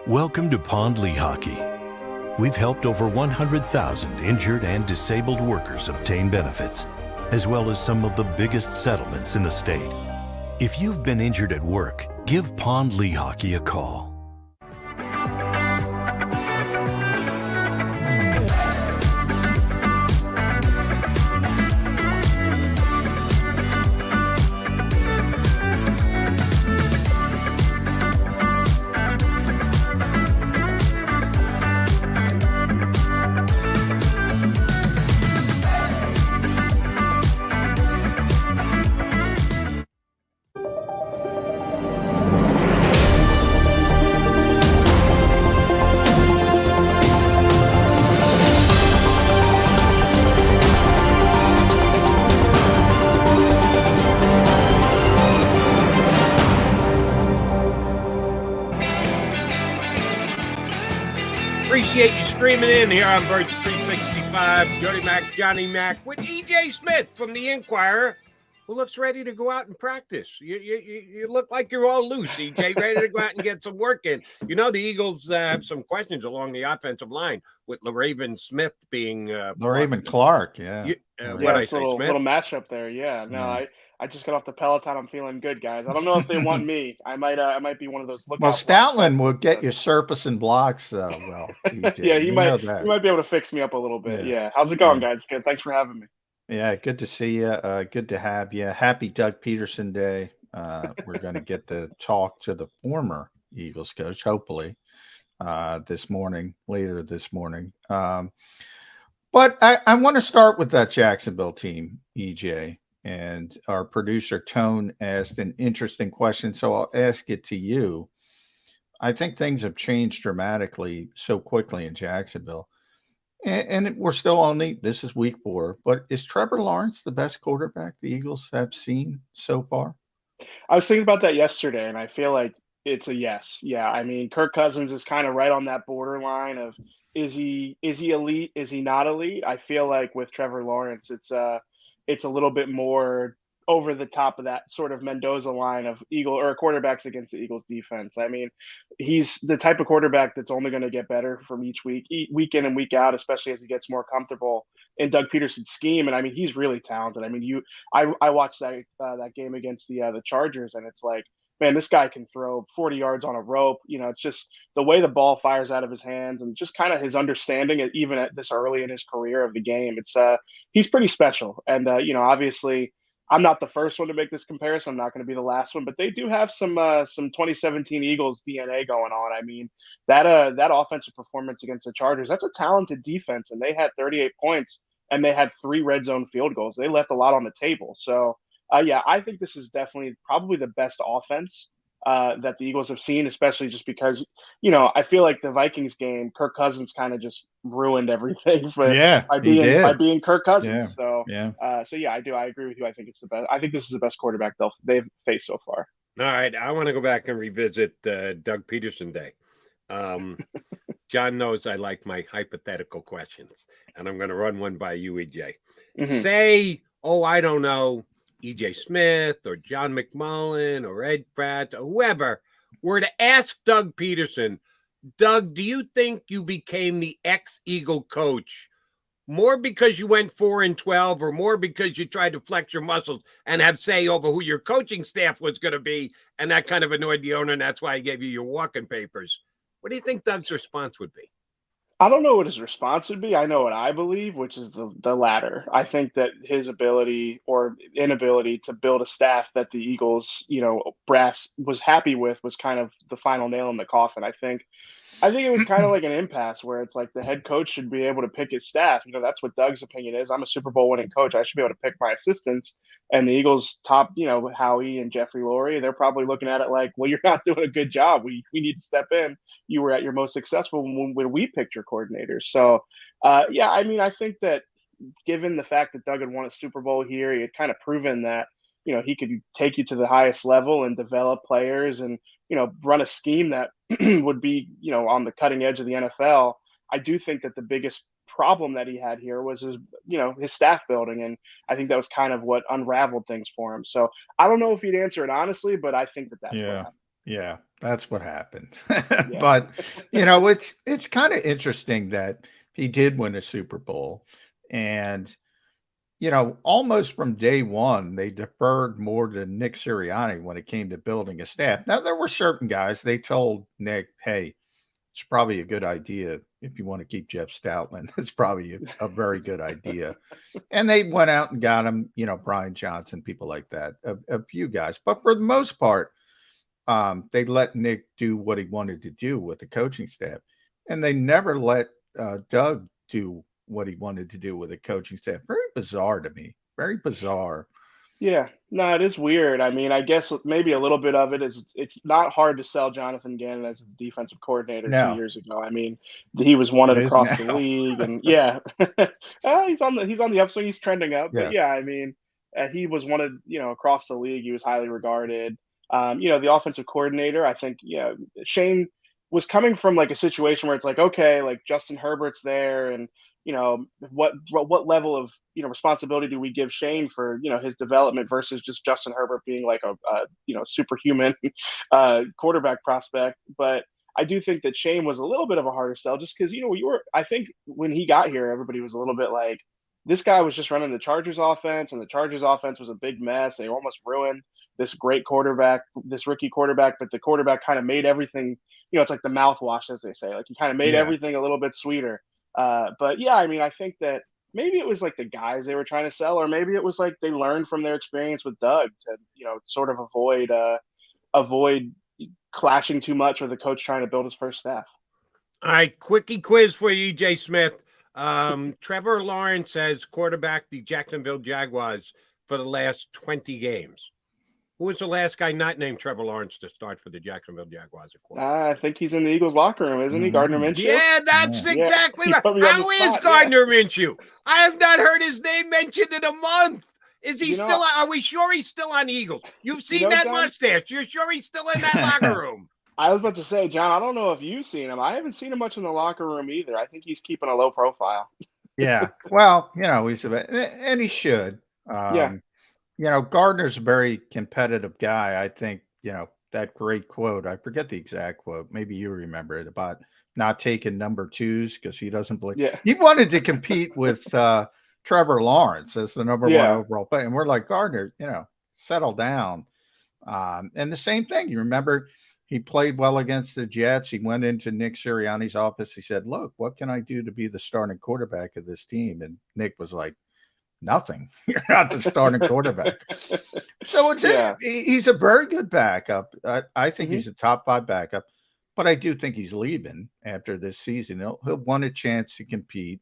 Welcome to Pond Lehocky. We've helped over 100,000 injured and disabled workers obtain benefits, as well as some of the biggest settlements in the state. If you've been injured at work, give Pond Lehocky a call. Appreciate you streaming in here on Birds 365. Jody Mac, Johnny Mac, with EJ Smith from the Inquirer, who looks ready to go out and practice. You look like you're all loose, EJ, ready to go out and get some work in. You know, the Eagles have some questions along the offensive line with LaRaven Smith being LaRaven Clark, yeah. What I say, little Smith? matchup there. Yeah, no, I just got off the Peloton. I'm feeling good, guys. I don't know if they want me. I might be one of those. Well, Stoutland will get your surface and blocks. Well, EJ, yeah, he might be able to fix me up a little bit. Yeah. How's it going, guys? Good. Thanks for having me. Yeah, good to see you. Good to have you. Happy Doug Peterson Day. We're going to get to talk to the former Eagles coach, hopefully, later this morning. But I want to start with that Jacksonville team, EJ. And our producer, Tone, asked an interesting question, so I'll ask it to you. I think things have changed dramatically so quickly in Jacksonville. And we're still only, this is week 4, but is Trevor Lawrence the best quarterback the Eagles have seen so far? I was thinking about that yesterday, and I feel like it's a yes. Yeah, I mean, Kirk Cousins is kind of right on that borderline of is he elite? Is he not elite? I feel like with Trevor Lawrence, it's a little bit more over the top of that sort of Mendoza line of quarterbacks against the Eagles defense. I mean, he's the type of quarterback that's only going to get better from each week in and week out, especially as he gets more comfortable in Doug Peterson's scheme. And I mean, he's really talented. I mean, I watched that game against the Chargers, and it's like, man, this guy can throw 40 yards on a rope. You know, it's just the way the ball fires out of his hands and just kind of his understanding, even at this early in his career of the game. It's he's pretty special. And, obviously I'm not the first one to make this comparison. I'm not going to be the last one, but they do have some 2017 Eagles DNA going on. I mean, that offensive performance against the Chargers, that's a talented defense, and they had 38 points and they had 3 red zone field goals. They left a lot on the table. So, I think this is definitely probably the best offense that the Eagles have seen, especially just because, I feel like the Vikings game, Kirk Cousins kind of just ruined everything by being Kirk Cousins. Yeah. I do. I agree with you. I think it's the best. I think this is the best quarterback they've faced so far. All right. I want to go back and revisit Doug Peterson Day. John knows I like my hypothetical questions, and I'm going to run one by you, EJ. Mm-hmm. Say, I don't know, EJ Smith or John McMullen or Ed Pratt or whoever were to ask Doug Peterson, Doug, do you think you became the ex-Eagle coach more because you went 4-12 or more because you tried to flex your muscles and have say over who your coaching staff was going to be, and that kind of annoyed the owner, and that's why he gave you your walking papers? What do you think Doug's response would be? I don't know what his response would be. I know what I believe, which is the latter. I think that his ability or inability to build a staff that the Eagles, brass was happy with was kind of the final nail in the coffin. I think I think it was kind of like an impasse where it's like the head coach should be able to pick his staff. That's what Doug's opinion is. I'm a Super Bowl winning coach. I should be able to pick my assistants. And the Eagles top, Howie and Jeffrey Lurie, they're probably looking at it like, well, you're not doing a good job. We need to step in. You were at your most successful when we picked your coordinators. So, I think that given the fact that Doug had won a Super Bowl here, he had kind of proven that, he could take you to the highest level and develop players and, run a scheme that would be, on the cutting edge of the NFL. I do think that the biggest problem that he had here was his staff building. And I think that was kind of what unraveled things for him. So I don't know if he'd answer it honestly, but I think that's what happened. Yeah, that's what happened. But, it's kind of interesting that he did win a Super Bowl. And, almost from day one, they deferred more to Nick Sirianni when it came to building a staff. Now, there were certain guys, they told Nick, hey, it's probably a good idea if you want to keep Jeff Stoutland. It's probably a very good idea. And they went out and got him, Brian Johnson, people like that, a few guys. But for the most part, they let Nick do what he wanted to do with the coaching staff. And they never let Doug do what he wanted to do with the coaching staff. Very bizarre to me. Very bizarre. Yeah, no, it is weird. I mean, I guess maybe a little bit of it is it's not hard to sell Jonathan Gannon as a defensive coordinator 2 years ago. I mean, he was wanted across the league, and he's on the upswing. He's trending up, but I mean, he was wanted across the league. He was highly regarded. The offensive coordinator, I think, Shane was coming from like a situation where it's like, okay, like Justin Herbert's there, and what level of responsibility do we give Shane for his development versus just Justin Herbert being like a superhuman quarterback prospect. But I do think that Shane was a little bit of a harder sell just because I think when he got here, everybody was a little bit like, this guy was just running the Chargers offense, and the Chargers offense was a big mess. They almost ruined this great quarterback, this rookie quarterback, but the quarterback kind of made everything, it's like the mouthwash, as they say, like he kind of made everything a little bit sweeter. But I mean, I think that maybe it was like the guys they were trying to sell, or maybe it was like they learned from their experience with Doug to, sort of avoid clashing too much with the coach trying to build his first staff. All right, quickie quiz for you, EJ Smith. Trevor Lawrence has quarterbacked the Jacksonville Jaguars for the last 20 games. Who was the last guy not named Trevor Lawrence to start for the Jacksonville Jaguars? I think he's in the Eagles locker room, isn't he? Gardner Minshew? Yeah, that's exactly right. How is Gardner Minshew? I have not heard his name mentioned in a month. Is he still? Are we sure he's still on the Eagles? You've seen that mustache. You're sure he's still in that locker room? I was about to say, John, I don't know if you've seen him. I haven't seen him much in the locker room either. I think he's keeping a low profile. Yeah. Well, and he should. Gardner's a very competitive guy. I think, that great quote, I forget the exact quote. Maybe you remember it, about not taking number twos because he doesn't believe. Yeah. He wanted to compete with Trevor Lawrence as the number one overall player. And we're like, Gardner, settle down. And the same thing. You remember he played well against the Jets. He went into Nick Sirianni's office. He said, look, what can I do to be the starting quarterback of this team? And Nick was like, nothing. You're not the starting quarterback. So he's a very good backup. I think he's a top 5 backup, but I do think he's leaving after this season. He'll want a chance to compete,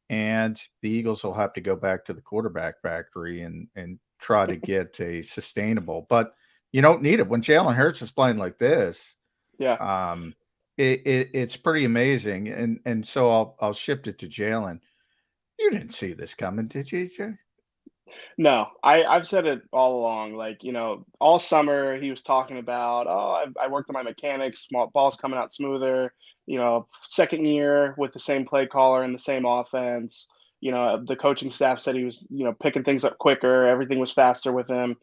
and the Eagles will have to go back to the quarterback factory and try to get a sustainable. But you don't need it when Jalen Hurts is playing like this. Yeah, it's pretty amazing. And so I'll shift it to Jalen. You didn't see this coming, did you, Jay? No, I've said it all along. Like, all summer he was talking about, I worked on my mechanics, ball's coming out smoother, second year with the same play caller and the same offense. The coaching staff said he was, picking things up quicker. Everything was faster with him.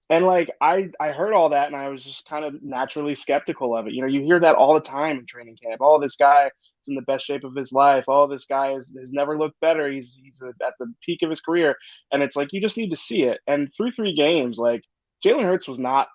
And like, I heard all that and I was just kind of naturally skeptical of it. You hear that all the time in training camp. Oh, this guy is in the best shape of his life. Oh, this guy has never looked better. He's at the peak of his career. And it's like, you just need to see it. And through 3 games, like Jalen Hurts was not,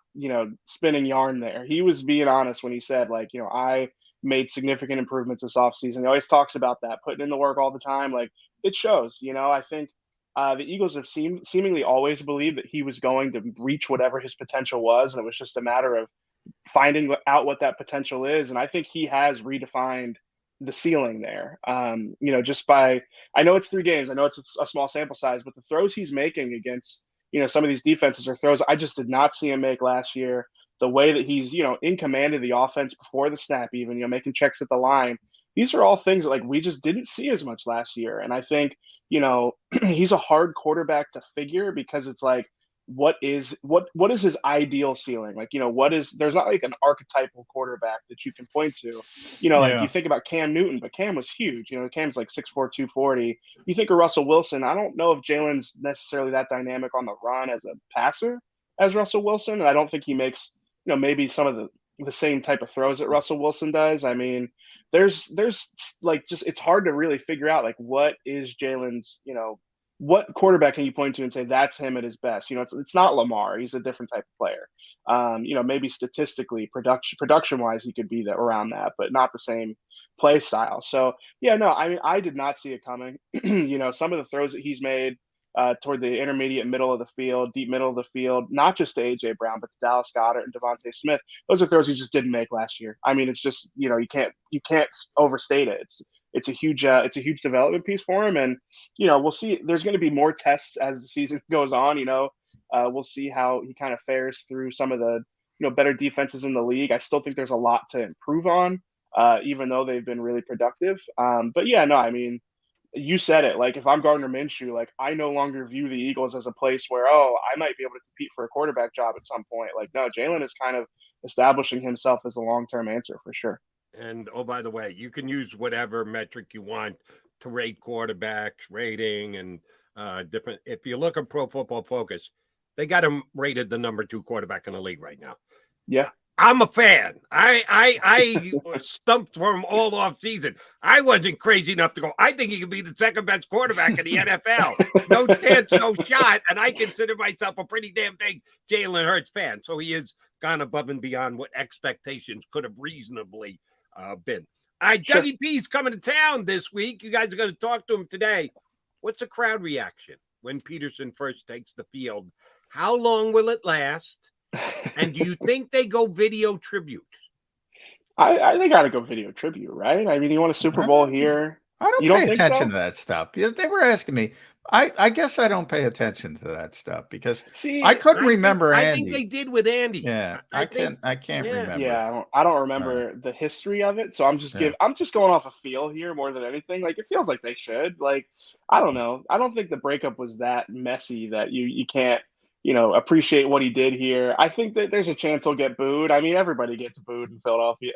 spinning yarn there. He was being honest when he said like, I made significant improvements this offseason. He always talks about that, putting in the work all the time. Like it shows, I think the Eagles have seemingly always believed that he was going to reach whatever his potential was. And it was just a matter of finding out what that potential is. And I think he has redefined the ceiling there. Just by, I know it's 3 games, I know it's a small sample size, but the throws he's making against, some of these defenses are throws I just did not see him make last year. The way that he's, in command of the offense before the snap, even, making checks at the line. These are all things that, like, we just didn't see as much last year. And I think, he's a hard quarterback to figure, because it's like, what is his ideal ceiling? Like, there's not like an archetypal quarterback that you can point to. Like you think about Cam Newton, but Cam was huge. Cam's like 6'4", 240. You think of Russell Wilson. I don't know if Jalen's necessarily that dynamic on the run as a passer as Russell Wilson. And I don't think he makes, maybe some of the same type of throws that Russell Wilson does. I mean, there's like, just, it's hard to really figure out, like, what is Jalen's, what quarterback can you point to and say that's him at his best? It's not Lamar. He's a different type of player. Maybe statistically, production wise, he could be around that, but not the same play style. So yeah, no, I mean, I did not see it coming. Some of the throws that he's made toward the intermediate middle of the field, deep middle of the field, not just to AJ Brown, but to Dallas Goedert and Devontae Smith. Those are throws he just didn't make last year. I mean, it's just, you can't overstate it. It's a huge development piece for him. And, we'll see. There's going to be more tests as the season goes on. We'll see how he kind of fares through some of the, better defenses in the league. I still think there's a lot to improve on, even though they've been really productive. But yeah, no, I mean, you said it. Like, if I'm Gardner Minshew, like, I no longer view the Eagles as a place where, I might be able to compete for a quarterback job at some point. Like, no, Jalen is kind of establishing himself as a long-term answer for sure. And, oh, by the way, you can use whatever metric you want to rate quarterbacks, rating, and different. If you look at Pro Football Focus, they got him rated the number 2 quarterback in the league right now. Yeah. I'm a fan. I stumped for him all off season. I wasn't crazy enough to go, I think he could be the second best quarterback in the NFL. No chance, no shot. And I consider myself a pretty damn big Jalen Hurts fan. So he has gone above and beyond what expectations could have reasonably been. All right, Sure. Dougie P's coming to town this week. You guys are going to talk to him today. What's the crowd reaction when Peterson first takes the field? How long will it last? And do you think they go video tribute? I think got to go video tribute, right? I mean, you want a Super Bowl here? I don't pay attention to that stuff. Yeah, they were asking me. I guess I don't pay attention to that stuff because I couldn't remember Andy. I think they did with Andy. Yeah, I can't remember. Yeah, I don't remember the history of it, so I'm just going off a feel here more than anything. Like, it feels like they should. Like, I don't know. I don't think the breakup was that messy that you can't appreciate what he did here. I think that there's a chance he'll get booed. I mean, everybody gets booed in Philadelphia.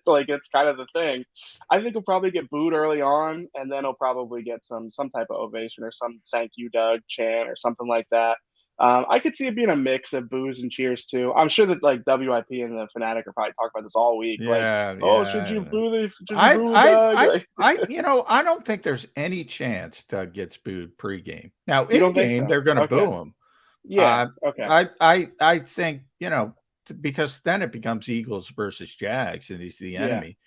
Like, it's kind of the thing. I think he'll probably get booed early on, and then he'll probably get some type of ovation or some thank you, Doug chant or something like that. I could see it being a mix of boos and cheers too. I'm sure that like WIP and the Fanatic are probably talking about this all week. Should you boo Doug? I don't think there's any chance Doug gets booed pregame. Now in game, they're going to boo him. Yeah. Okay. I think, because then it becomes Eagles versus Jags and he's the enemy.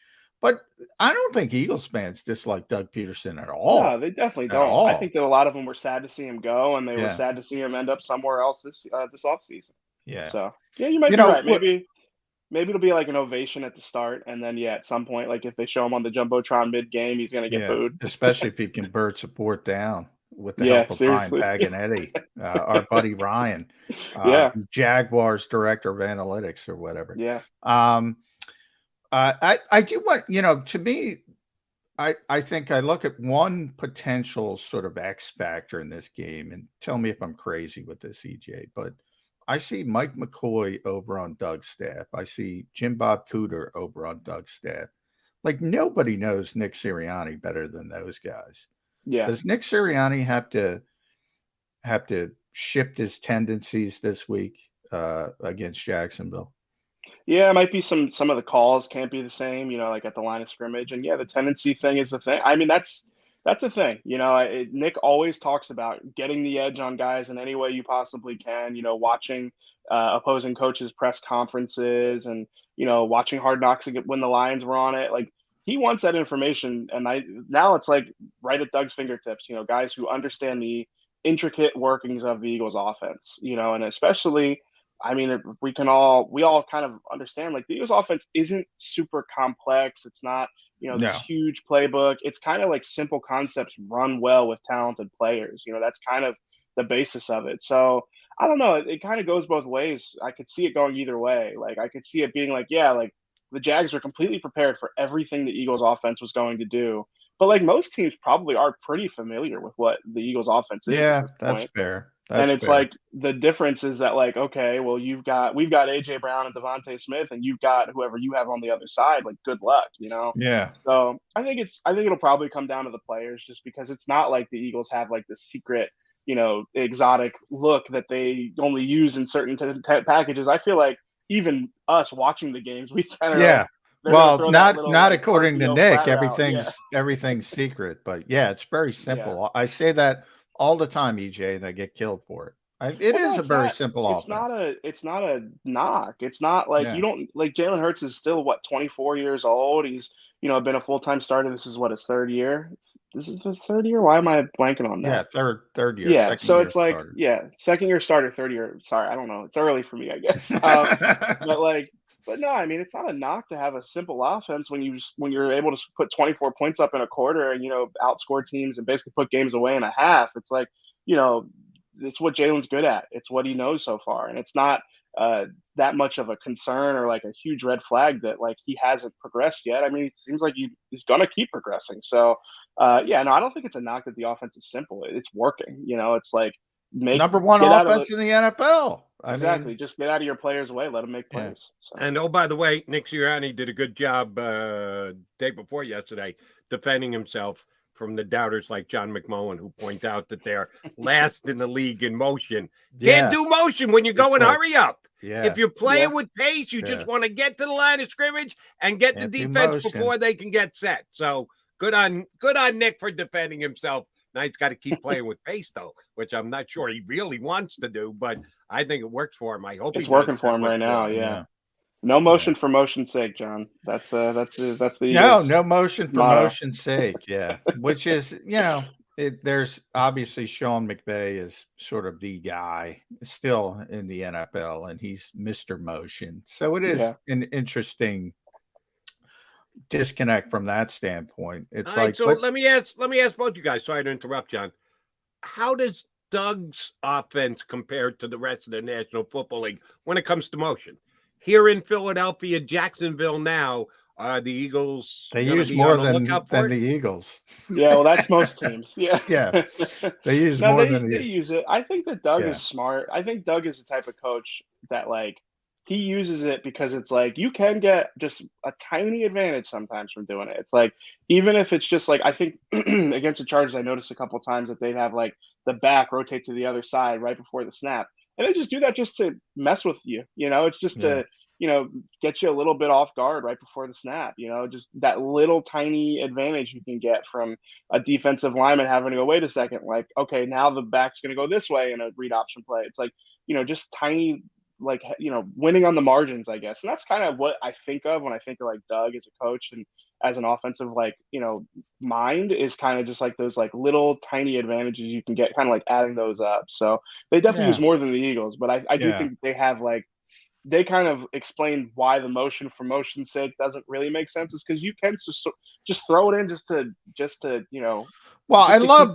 But I don't think Eagles fans dislike Doug Peterson at all. No, they definitely don't. I think that a lot of them were sad to see him go, and they were sad to see him end up somewhere else this offseason. Yeah. So yeah, you might be right. Maybe it'll be like an ovation at the start, and then at some point, like if they show him on the Jumbotron mid game, he's gonna get booed. Especially if he can bird support down with the help of Ryan Paganetti, our buddy Ryan, Jaguars director of analytics or whatever. Yeah. I do want, to me, I think I look at one potential sort of X factor in this game, and tell me if I'm crazy with this, EJ, but I see Mike McCoy over on Doug's staff. I see Jim Bob Cooter over on Doug's staff. Like, nobody knows Nick Sirianni better than those guys. Yeah. Does Nick Sirianni have to shift his tendencies this week against Jacksonville? Yeah, it might be some of the calls can't be the same, like at the line of scrimmage. And the tendency thing is the thing. I mean, that's a thing. Nick always talks about getting the edge on guys in any way you possibly can, watching opposing coaches' press conferences and, watching Hard Knocks when the Lions were on it. Like, he wants that information. And now it's like right at Doug's fingertips, guys who understand the intricate workings of the Eagles offense, and especially I mean, we all kind of understand, like, the Eagles offense isn't super complex. It's not, this No. huge playbook. It's kind of like simple concepts run well with talented players. That's kind of the basis of it. So I don't know. It kind of goes both ways. I could see it going either way. Like, I could see it being like, yeah, like the Jags are completely prepared for everything the Eagles offense was going to do. But like most teams probably are pretty familiar with what the Eagles offense is at Yeah, this that's point. fair. And That's it's fair. like the difference is that, like, okay, well, we've got AJ Brown and Devontae Smith, and you've got whoever you have on the other side. Like, good luck, Yeah. So I think it'll probably come down to the players, just because it's not like the Eagles have like this secret, exotic look that they only use in certain packages. I feel like even us watching the games, we kind of Yeah. they're gonna Well, throw that little, not like, according to RPO Nick. flat route. Yeah. Everything's secret, but yeah, it's very Yeah. simple. I say that all the time, EJ, and I get killed for it. It Well, no, is a it's very not. simple It's offense. not a knock. It's not like Yeah. you don't like Jalen Hurts is still 24 years old. He's been a full-time starter. This is what, his third year. This is his third year. Why am I blanking on Yeah, that? third year, Yeah. second So year it's like, starter. yeah, second year starter, third year. Sorry, I don't know. It's early for me, I guess. But no, I mean, it's not a knock to have a simple offense when you're able to put 24 points up in a quarter and outscore teams and basically put games away in a half. It's like, it's what Jalen's good at. It's what he knows so far, and it's not that much of a concern or like a huge red flag that like he hasn't progressed yet. I mean, it seems like he's gonna keep progressing. So yeah, no, I don't think it's a knock that the offense is simple. It's working. It's like Number one get out of offense in the NFL. Exactly. Just get out of your players' way. Let them make plays. So. And oh, by the way, Nick Sirianni did a good job day before yesterday defending himself from the doubters like John McMullen, who point out that they're last in the league in motion. Can't do motion when you go and hurry up. Yeah. If you're playing with pace, you just want to get to the line of scrimmage and get the defense before they can get set. So good on Nick for defending himself. Now he's got to keep playing with pace, though, which I'm not sure he really wants to do, but I think it works for him. I hope it's working for him right now. Yeah. No motion for motion's sake, John. That's the no motion for motion's sake. Yeah, which is there's obviously Sean McVay is sort of the guy still in the NFL, and he's Mr. Motion. So it is an interesting disconnect from that standpoint. It's all right, so let me ask both you guys. Sorry to interrupt, John. How does Doug's offense compare to the rest of the National Football League when it comes to motion? Here in Philadelphia, Jacksonville now, the Eagles. They use more than the Eagles. Yeah, well, that's most teams. Yeah. Yeah. They use more than they use it. I think that Doug is smart. I think Doug is the type of coach that like he uses it because it's like you can get just a tiny advantage sometimes from doing it. It's like even if it's just like I think against the Chargers, I noticed a couple of times that they'd have like the back rotate to the other side right before the snap. And they just do that just to mess with you. It's just to, get you a little bit off guard right before the snap. Just that little tiny advantage you can get from a defensive lineman having to go, wait a second, like, okay, now the back's going to go this way in a read option play. It's like, just tiny, like, winning on the margins, I guess. And that's kind of what I think of when I think of like Doug as a coach and as an offensive, like, mind is kind of just like those like little tiny advantages you can get, kind of like adding those up. So they definitely use more than the Eagles, but I do think they have like, they kind of explained why the motion for motion's sake doesn't really make sense. Is because you can just throw it in just to Well, I love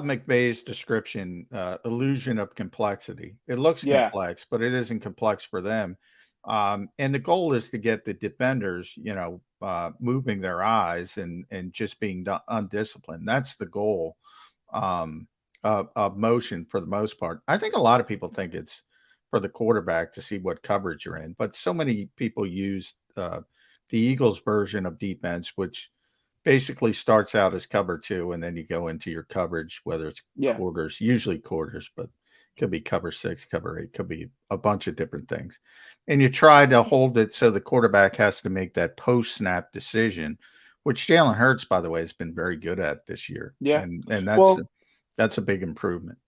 McVay's description, illusion of complexity. It looks complex, but it isn't complex for them. And the goal is to get the defenders, moving their eyes and just being undisciplined. That's the goal of motion for the most part. I think a lot of people think it's for the quarterback to see what coverage you're in, but so many people use the Eagles version of defense, which basically starts out as cover 2, and then you go into your coverage, whether it's quarters, usually quarters, but could be cover 6, cover 8, could be a bunch of different things. And you try to hold it so the quarterback has to make that post-snap decision, which Jalen Hurts, by the way, has been very good at this year. Yeah. And that's a big improvement.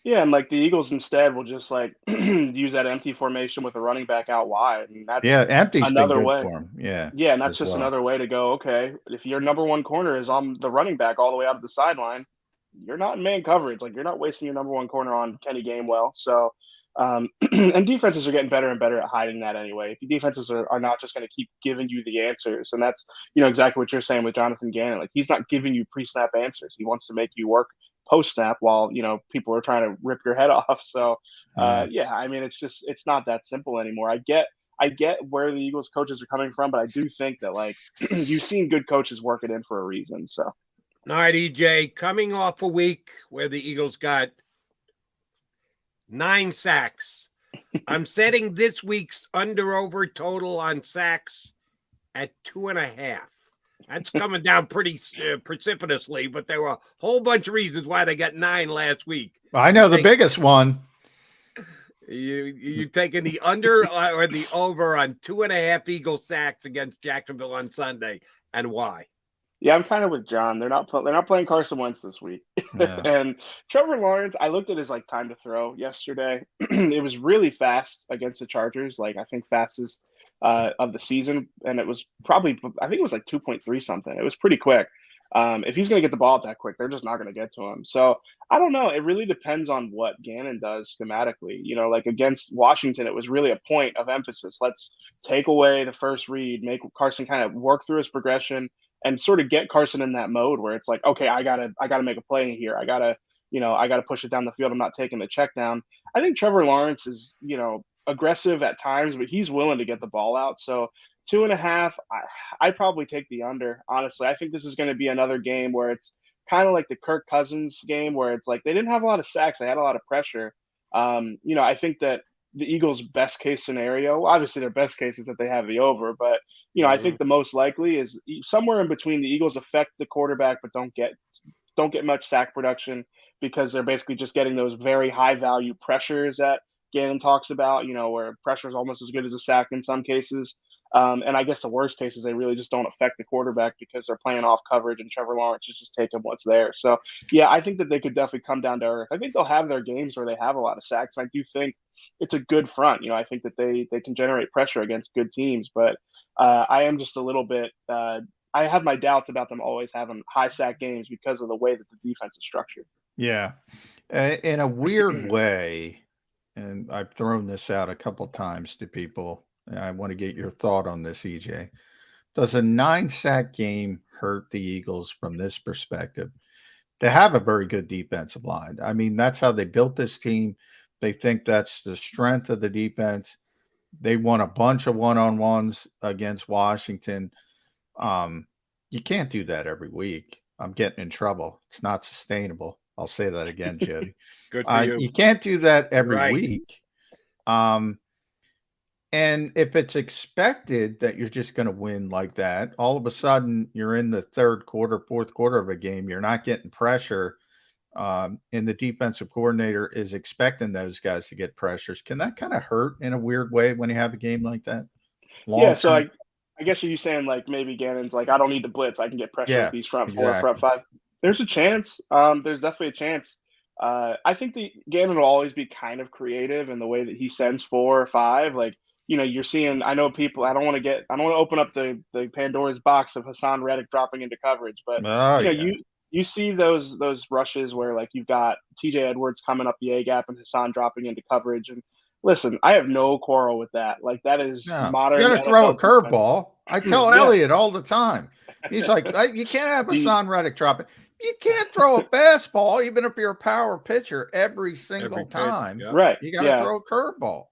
Yeah, and like the Eagles instead will just like use that empty formation with a running back out wide. And that's empty's another been good way. for him. Yeah. Yeah, and that's just another way to go, okay, if your number one corner is on the running back all the way out of the sideline, you're not in man coverage. Like you're not wasting your number one corner on Kenny Gainwell. So And defenses are getting better and better at hiding that anyway. If the defenses are not just going to keep giving you the answers, and that's, exactly what you're saying with Jonathan Gannon. Like, he's not giving you pre-snap answers. He wants to make you work post-snap while, people are trying to rip your head off. So, yeah, I mean, it's not that simple anymore. I get where the Eagles coaches are coming from, but I do think that, like, you've seen good coaches work it in for a reason. So, all right, EJ, coming off a week where the Eagles got 9 sacks, I'm setting this week's under-over total on sacks at 2.5. That's coming down pretty precipitously, but there were a whole bunch of reasons why they got 9 last week. I know the biggest one. You taking the under or the over on 2.5 Eagle sacks against Jacksonville on Sunday, and why? Yeah, I'm kind of with John. They're not playing Carson Wentz this week. Yeah. And Trevor Lawrence, I looked at his time to throw yesterday. It was really fast against the Chargers, I think fastest of the season, and it was probably, I think it was 2.3 something. It was pretty quick. If he's going to get the ball that quick, they're just not going to get to him. So I don't know. It really depends on what Gannon does schematically. Against Washington, it was really a point of emphasis. Let's take away the first read, make Carson kind of work through his progression, and sort of get Carson in that mode where it's like, okay, I gotta make a play here. I gotta push it down the field. I'm not taking the check down. I think Trevor Lawrence is, aggressive at times, but he's willing to get the ball out. So 2.5, I probably take the under. Honestly, I think this is going to be another game where it's kind of like the Kirk Cousins game, where it's like they didn't have a lot of sacks, they had a lot of pressure. I think that the Eagles' best case scenario, obviously their best case is that they have the over, but I think the most likely is somewhere in between. The Eagles affect the quarterback, but don't get much sack production because they're basically just getting those very high value pressures that Gannon talks about, where pressure is almost as good as a sack in some cases. And I guess the worst case is they really just don't affect the quarterback because they're playing off coverage and Trevor Lawrence is just taking what's there. So, yeah, I think that they could definitely come down to earth. I think they'll have their games where they have a lot of sacks. I do think it's a good front. I think that they can generate pressure against good teams. But I am just a little bit I have my doubts about them always having high sack games because of the way that the defense is structured. Yeah. In a weird way, and I've thrown this out a couple times to people, I want to get your thought on this, EJ. Does a 9-sack game hurt the Eagles from this perspective? They have a very good defensive line. I mean, that's how they built this team. They think that's the strength of the defense. They won a bunch of one-on-ones against Washington. You can't do that every week. I'm getting in trouble. It's not sustainable. I'll say that again, Jody. Good for you. You can't do that every week. And if it's expected that you're just going to win like that, all of a sudden you're in the third quarter, fourth quarter of a game, you're not getting pressure, and the defensive coordinator is expecting those guys to get pressures. Can that kind of hurt in a weird way when you have a game like that? So I guess are you saying maybe Gannon's I don't need to blitz, I can get pressure with these front four, front five? There's a chance. There's definitely a chance. I think the Gannon will always be kind of creative in the way that he sends 4 or 5. You're seeing, I know people, I don't want to open up the Pandora's box of Hassan Reddick dropping into coverage, but you see those rushes where you've got TJ Edwards coming up the A gap and Hassan dropping into coverage. And listen, I have no quarrel with that. That is modern. You got to throw a curveball. I tell Elliot all the time. He's like, you can't have Hassan Reddick dropping. You can't throw a fastball, even if you're a power pitcher, every single time. Right. You got to throw a curveball.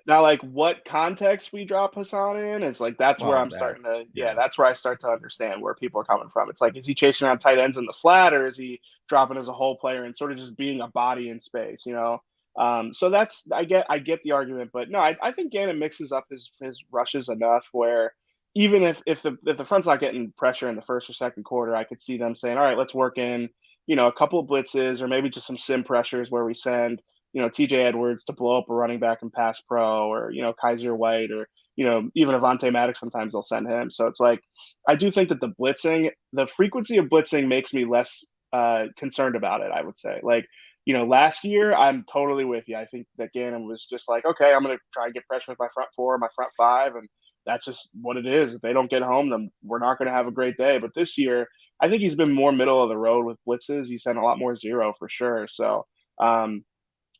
Now, what context we drop Hassan in, it's that's where I'm starting to, that's where I start to understand where people are coming from. It's is he chasing around tight ends in the flat, or is he dropping as a whole player and sort of just being a body in space, So that's, I get the argument, but no, I think Gannon mixes up his rushes enough where even if the front's not getting pressure in the first or second quarter, I could see them saying, all right, let's work in, a couple of blitzes or maybe just some sim pressures where we send, TJ Edwards to blow up a running back and pass pro, or, Kaiser White, or, even Avonte Maddox, sometimes they'll send him. So it's I do think that the frequency of blitzing makes me less concerned about it, I would say. Last year, I'm totally with you. I think that Gannon was just okay, I'm going to try and get pressure with my front 4, my front 5, and that's just what it is. If they don't get home, then we're not going to have a great day. But this year, I think he's been more middle of the road with blitzes. He sent a lot more zero for sure. So,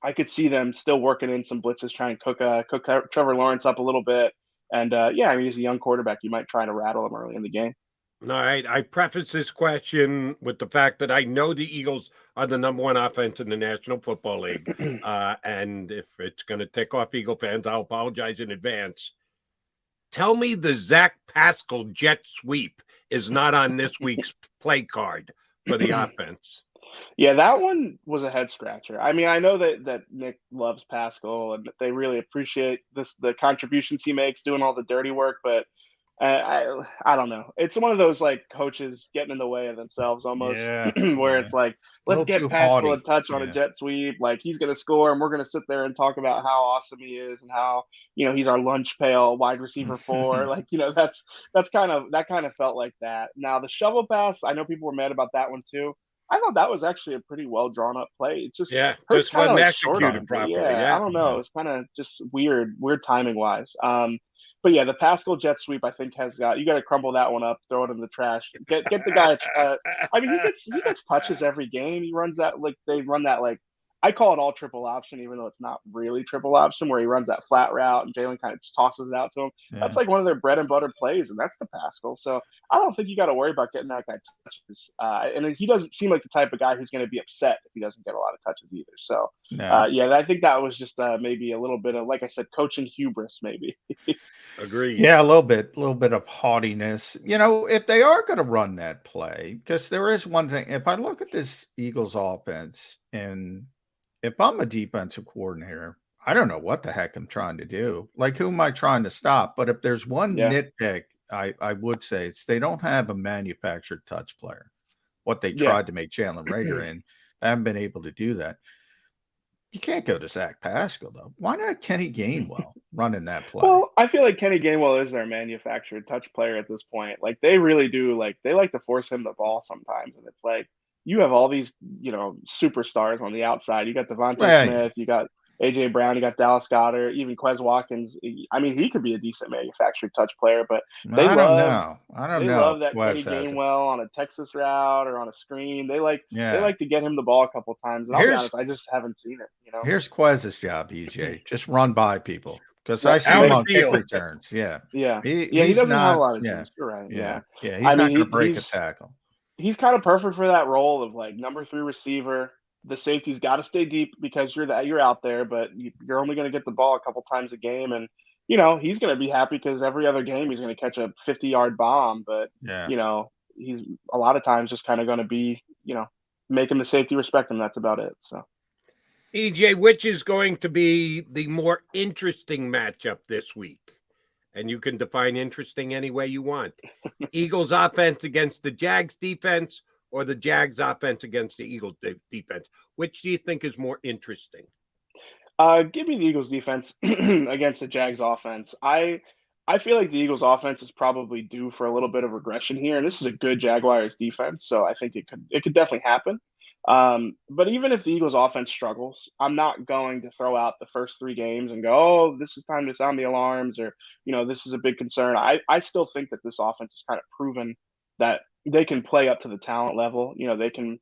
I could see them still working in some blitzes, trying to cook Trevor Lawrence up a little bit. And yeah, I mean, he's a young quarterback. You might try to rattle him early in the game. All right. I preface this question with the fact that I know the Eagles are the #1 offense in the National Football League. And if it's going to tick off Eagle fans, I'll apologize in advance. Tell me the Zach Pascal jet sweep is not on this week's play card for the offense. Yeah, that one was a head scratcher. I mean, I know that Nick loves Pascal and they really appreciate the contributions he makes doing all the dirty work, but I don't know. It's one of those like coaches getting in the way of themselves almost, where it's like, let's get Pascal a touch on a jet sweep. Like he's going to score, and we're going to sit there and talk about how awesome he is and how he's our lunch pail wide receiver 4. Like that kind of felt like that. Now the shovel pass, I know people were mad about that one too. I thought that was actually a pretty well drawn up play. It just just wasn't executed properly. Yeah, I don't know. It's kind of just weird timing wise. But yeah, the Pascal jet sweep I think you got to crumble that one up, throw it in the trash. Get the guy. I mean, he gets touches every game. He runs that they run that I call it all triple option, even though it's not really triple option, where he runs that flat route and Jalen kind of just tosses it out to him. Yeah. That's like one of their bread and butter plays, and that's the Pascal. So I don't think you got to worry about getting that guy touches. And he doesn't seem like the type of guy who's going to be upset if he doesn't get a lot of touches either. So, yeah, I think that was just maybe a little bit of, like I said, coaching hubris, maybe. Agreed. Yeah, a little bit of haughtiness. If they are going to run that play, because there is one thing. If I look at this Eagles offense and if I'm a defensive coordinator, I don't know what the heck I'm trying to do. Like, who am I trying to stop? But if there's one nitpick, I would say it's they don't have a manufactured touch player. What they tried to make Jalen Reagor in, I haven't been able to do that. You can't go to Zach Pascal, though. Why not Kenny Gainwell running that play? Well, I feel like Kenny Gainwell is their manufactured touch player at this point. Like, they really do. Like, they like to force him the ball sometimes, and it's like, you have all these, superstars on the outside. You got Devontae Smith, you got AJ Brown, you got Dallas Goedert, even Quez Watkins. I mean, he could be a decent manufactured touch player, but they love that Kenny Gainwell on a Texas route or on a screen. They like to get him the ball a couple times. And I'll be honest, I just haven't seen it. Here's Quez's job, EJ. Just run by people. Because I see him on kick returns. He doesn't have a lot of things. You're right. Yeah. He's not going to break a tackle. He's kind of perfect for that role of like number 3 receiver. The safety's got to stay deep because you're out there, but you're only going to get the ball a couple times a game. And, he's going to be happy because every other game he's going to catch a 50-yard bomb. But, he's a lot of times just kind of going to be, making the safety respect him. That's about it. So, EJ, which is going to be the more interesting matchup this week? And you can define interesting any way you want. Eagles offense against the Jags defense, or the Jags offense against the Eagles defense? Which do you think is more interesting? Give me the Eagles defense against the Jags offense. I feel like the Eagles offense is probably due for a little bit of regression here, and this is a good Jaguars defense, so I think it could definitely happen. But even if the Eagles offense struggles, I'm not going to throw out the first 3 games and go, oh, this is time to sound the alarms, or, this is a big concern. I still think that this offense has kind of proven that they can play up to the talent level. They can,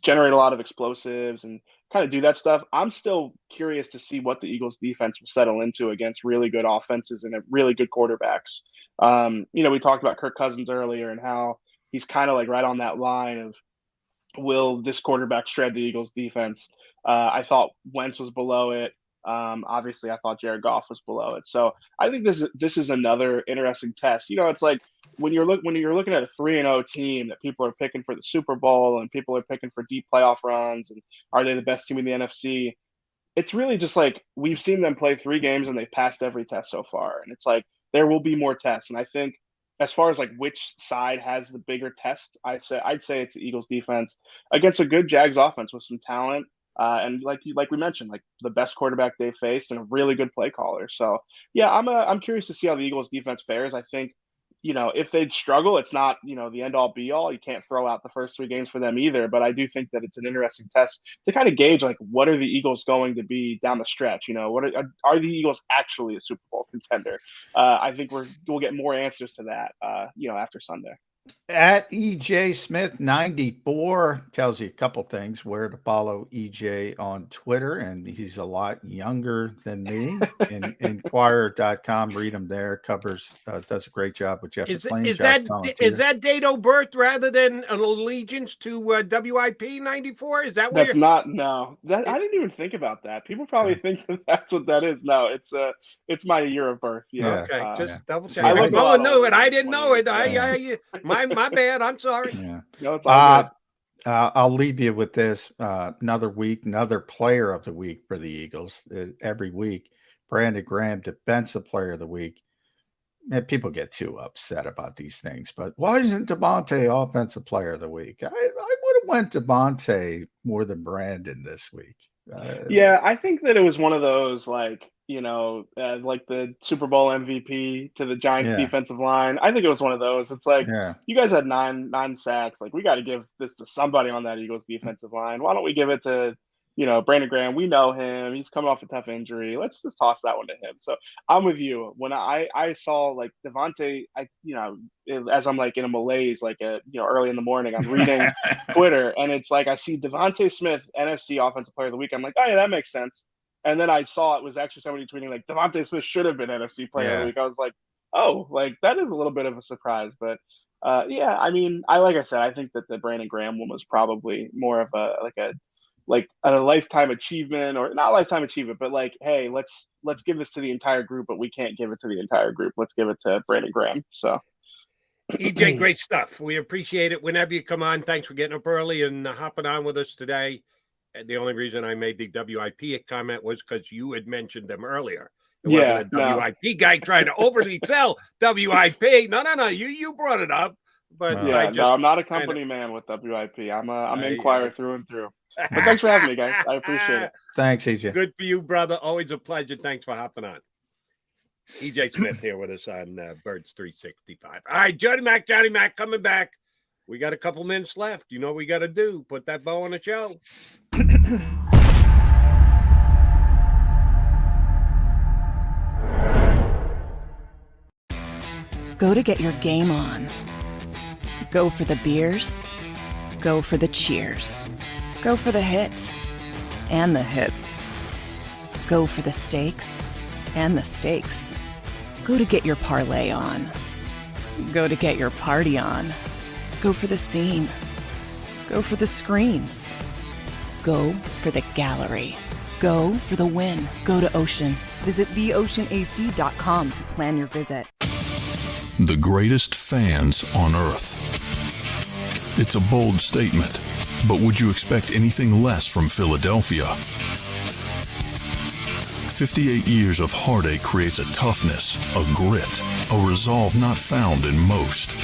generate a lot of explosives and kind of do that stuff. I'm still curious to see what the Eagles defense will settle into against really good offenses and really good quarterbacks. We talked about Kirk Cousins earlier and how he's kind of like right on that line of, will this quarterback shred the Eagles defense? I thought Wentz was below it. Obviously, I thought Jared Goff was below it. So I think this is another interesting test. It's like when you're looking at a 3-0 team that people are picking for the Super Bowl and people are picking for deep playoff runs and are they the best team in the NFC? It's really just like we've seen them play 3 games and they've passed every test so far. And it's like there will be more tests. And I think as far as like which side has the bigger test, I'd say it's the Eagles defense against a good Jags offense with some talent. And like we mentioned, like the best quarterback they faced and a really good play caller. So yeah, I'm curious to see how the Eagles defense fares. I think, if they'd struggle, it's not, the end all be all. You can't throw out the first 3 games for them either. But I do think that it's an interesting test to kind of gauge like what are the Eagles going to be down the stretch. What are the Eagles actually a Super Bowl contender? I think we'll get more answers to that, after Sunday. At EJ Smith 94 tells you a couple things where to follow EJ on Twitter, and he's a lot younger than me. Inquirer.com, read him there. Covers, does a great job with Jeff McLean. Is that date of birth rather than an allegiance to WIP 94? Is that what That's not? No, that I didn't even think about that. People probably think that that's what that is. No, it's my year of birth. Yeah. Okay, just double check. I knew it. I didn't know it. My bad. I'm sorry. Yeah. No, it's all good. I'll leave you with this. Another week, another player of the week for the Eagles. Every week, Brandon Graham, defensive player of the week. And people get too upset about these things, but why isn't Devontae offensive player of the week? I would have went Devontae more than Brandon this week. Yeah, I think that it was one of those, like, like the Super Bowl MVP to the Giants defensive line. I think it was one of those. It's like, you guys had nine sacks. Like, we got to give this to somebody on that Eagles defensive line. Why don't we give it to, Brandon Graham? We know him. He's coming off a tough injury. Let's just toss that one to him. So I'm with you. When I saw like Devontae, as I'm like in a malaise, like early in the morning, I'm reading Twitter, and it's like I see Devontae Smith, NFC Offensive Player of the Week. I'm like, oh yeah, that makes sense. And then I saw it was actually somebody tweeting like Devontae Smith should have been NFC Player of the Week. I was like, oh, like that is a little bit of a surprise. But I mean, like I said, I think that the Brandon Graham one was probably more of a lifetime achievement, or not lifetime achievement, but like, hey, let's give this to the entire group, but we can't give it to the entire group. Let's give it to Brandon Graham. So EJ, great stuff. We appreciate it whenever you come on. Thanks for getting up early and hopping on with us today. The only reason I made the WIP comment was because you had mentioned them earlier. It wasn't a WIP guy trying to overly sell WIP. No. You brought it up. But I'm not a company man with WIP. I'm Inquirer through and through. But thanks for having me, guys. I appreciate it. Thanks, EJ. Good for you, brother. Always a pleasure. Thanks for hopping on. EJ Smith here with us on Birds 365. All right, Johnny Mac coming back. We got a couple minutes left. You know what we got to do? Put that bow on the show. Go to get your game on. Go for the beers. Go for the cheers. Go for the hit and the hits. Go for the stakes and the stakes. Go to get your parlay on. Go to get your party on. Go for the scene. Go for the screens. Go for the gallery. Go for the win. Go to Ocean. Visit theoceanac.com to plan your visit. The greatest fans on earth. It's a bold statement, but would you expect anything less from Philadelphia? 58 years of heartache creates a toughness, a grit, a resolve not found in most.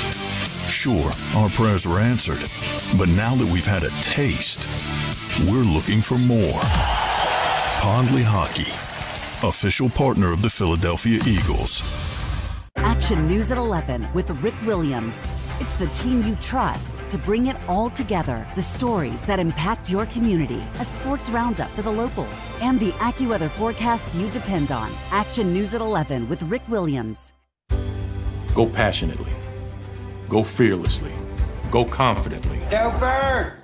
Sure, our prayers were answered, but now that we've had a taste, we're looking for more. Pondley Hockey, official partner of the Philadelphia Eagles. Action News at 11 with Rick Williams. It's the team you trust to bring it all together. The stories that impact your community. A sports roundup for the locals. And the AccuWeather forecast you depend on. Action News at 11 with Rick Williams. Go passionately. Go fearlessly. Go confidently. Go Birds!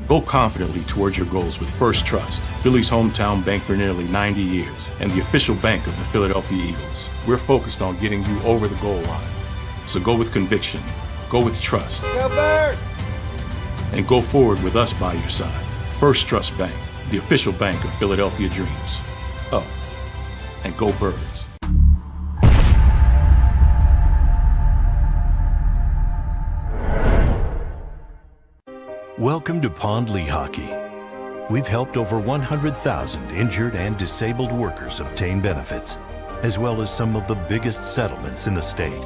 Go confidently towards your goals with First Trust, Philly's hometown bank for nearly 90 years, and the official bank of the Philadelphia Eagles. We're focused on getting you over the goal line. So go with conviction, go with trust, Go Birds! and go forward with us by your side. First Trust Bank, the official bank of Philadelphia dreams. Oh, and go Birds. Welcome to Pondley Hockey. We've helped over 100,000 injured and disabled workers obtain benefits, as well as some of the biggest settlements in the state.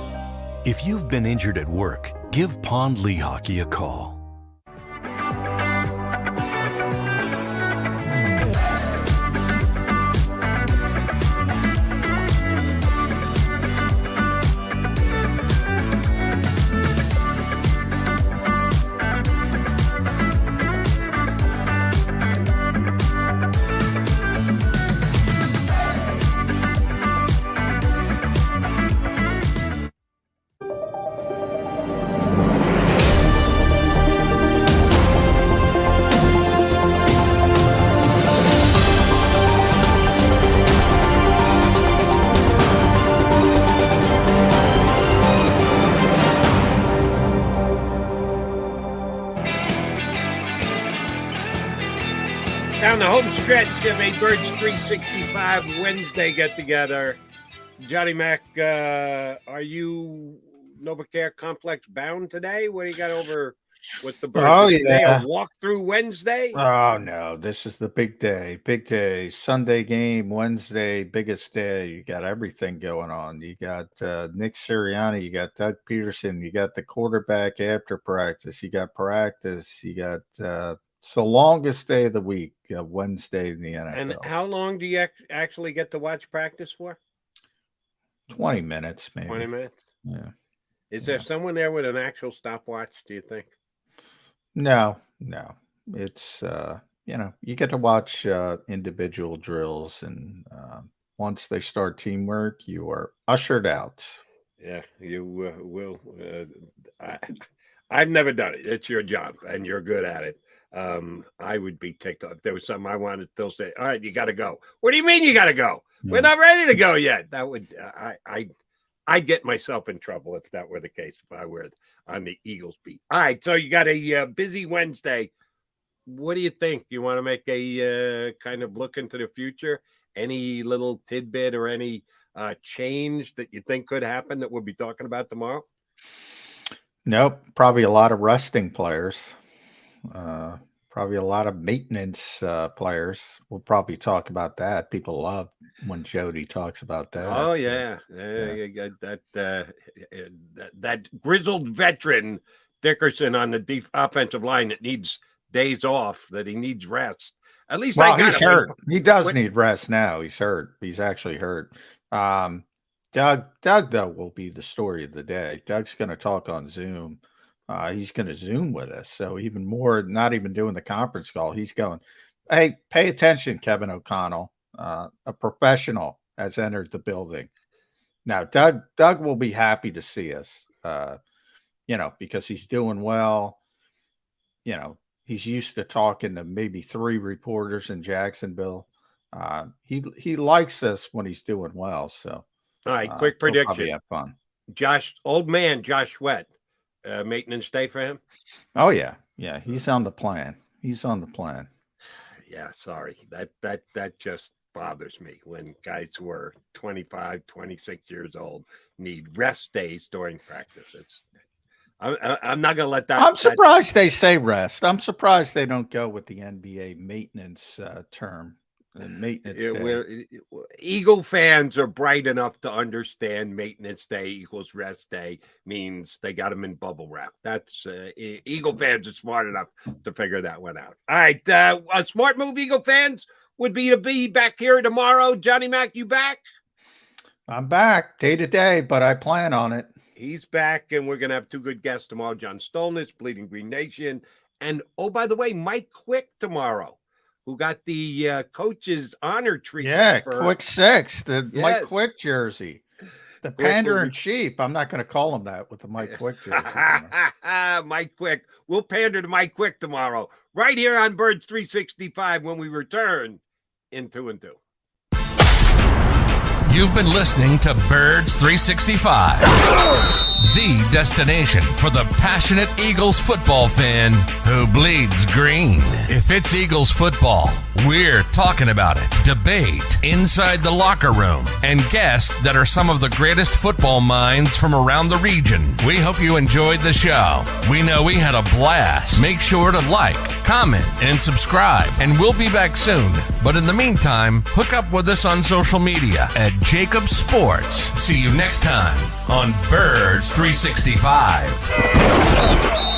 If you've been injured at work, give Pondley Hockey a call. Down the home stretch of a Birds 365 Wednesday get-together. Johnny Mac, are you NovaCare Complex bound today? What do you got over with the Birds? Oh, yeah. A walk through Wednesday? Oh, no. This is the big day. Big day. Sunday game, Wednesday, biggest day. You got everything going on. You got Nick Sirianni. You got Doug Peterson. You got the quarterback after practice. You got practice. You got it's the longest day of the week, Wednesday in the NFL. And how long do you actually get to watch practice for? 20 minutes, maybe. 20 minutes? Yeah. Is there someone there with an actual stopwatch, do you think? No. It's, you get to watch individual drills, and once they start teamwork, you are ushered out. Yeah, you will. I've never done it. It's your job, and you're good at it. I would be ticked off. If there was something I wanted, they'll say, all right, you got to go. What do you mean you got to go? We're not ready to go yet. That would, I'd get myself in trouble if that were the case, if I were on the Eagles beat. All right, so you got a busy Wednesday. What do you think? You want to make a kind of look into the future? Any little tidbit or any change that you think could happen that we'll be talking about tomorrow? Nope. Probably a lot of resting players. Probably a lot of maintenance players. We'll probably talk about that. People love when Jody talks about that. Oh yeah, that grizzled veteran Dickerson on the offensive line that needs days off, that he needs rest. At least he's hurt. He does need rest now. He's hurt. He's actually hurt. Doug though will be the story of the day. Doug's going to talk on Zoom. He's going to Zoom with us. So even more, not even doing the conference call, he's going, hey, pay attention, Kevin O'Connell. A professional has entered the building. Now, Doug will be happy to see us, because he's doing well. He's used to talking to maybe 3 reporters in Jacksonville. He likes us when he's doing well. So, all right, quick prediction. We'll have fun. Old man Josh Sweat. Maintenance day for him? Oh yeah. He's on the plan. Yeah, sorry. That just bothers me when guys who are 25, 26 years old need rest days during practice. I'm not gonna let that. I'm surprised they say rest. I'm surprised they don't go with the NBA maintenance term. Maintenance day. Eagle fans are bright enough to understand maintenance day equals rest day means they got them in bubble wrap. That's Eagle fans are smart enough to figure that one out. All right, a smart move, Eagle fans, would be to be back here tomorrow. Johnny Mac, you back? I'm back day to day, but I plan on it. He's back, and we're gonna have 2 good guests tomorrow: John Stolnis, Bleeding Green Nation, and by the way, Mike Quick tomorrow, who got the coach's honor treatment. Yeah, Quick 6, Mike Quick jersey. The pandering sheep. I'm not going to call him that with the Mike Quick jersey. Mike Quick. We'll pander to Mike Quick tomorrow, right here on Birds 365 when we return in 2 and 2. You've been listening to Birds 365, the destination for the passionate Eagles football fan who bleeds green. If it's Eagles football, we're talking about it. Debate inside the locker room and guests that are some of the greatest football minds from around the region. We hope you enjoyed the show. We know we had a blast. Make sure to like, comment, and subscribe, and we'll be back soon. But in the meantime, hook up with us on social media at JAKIB Sports. See you next time on Birds 365.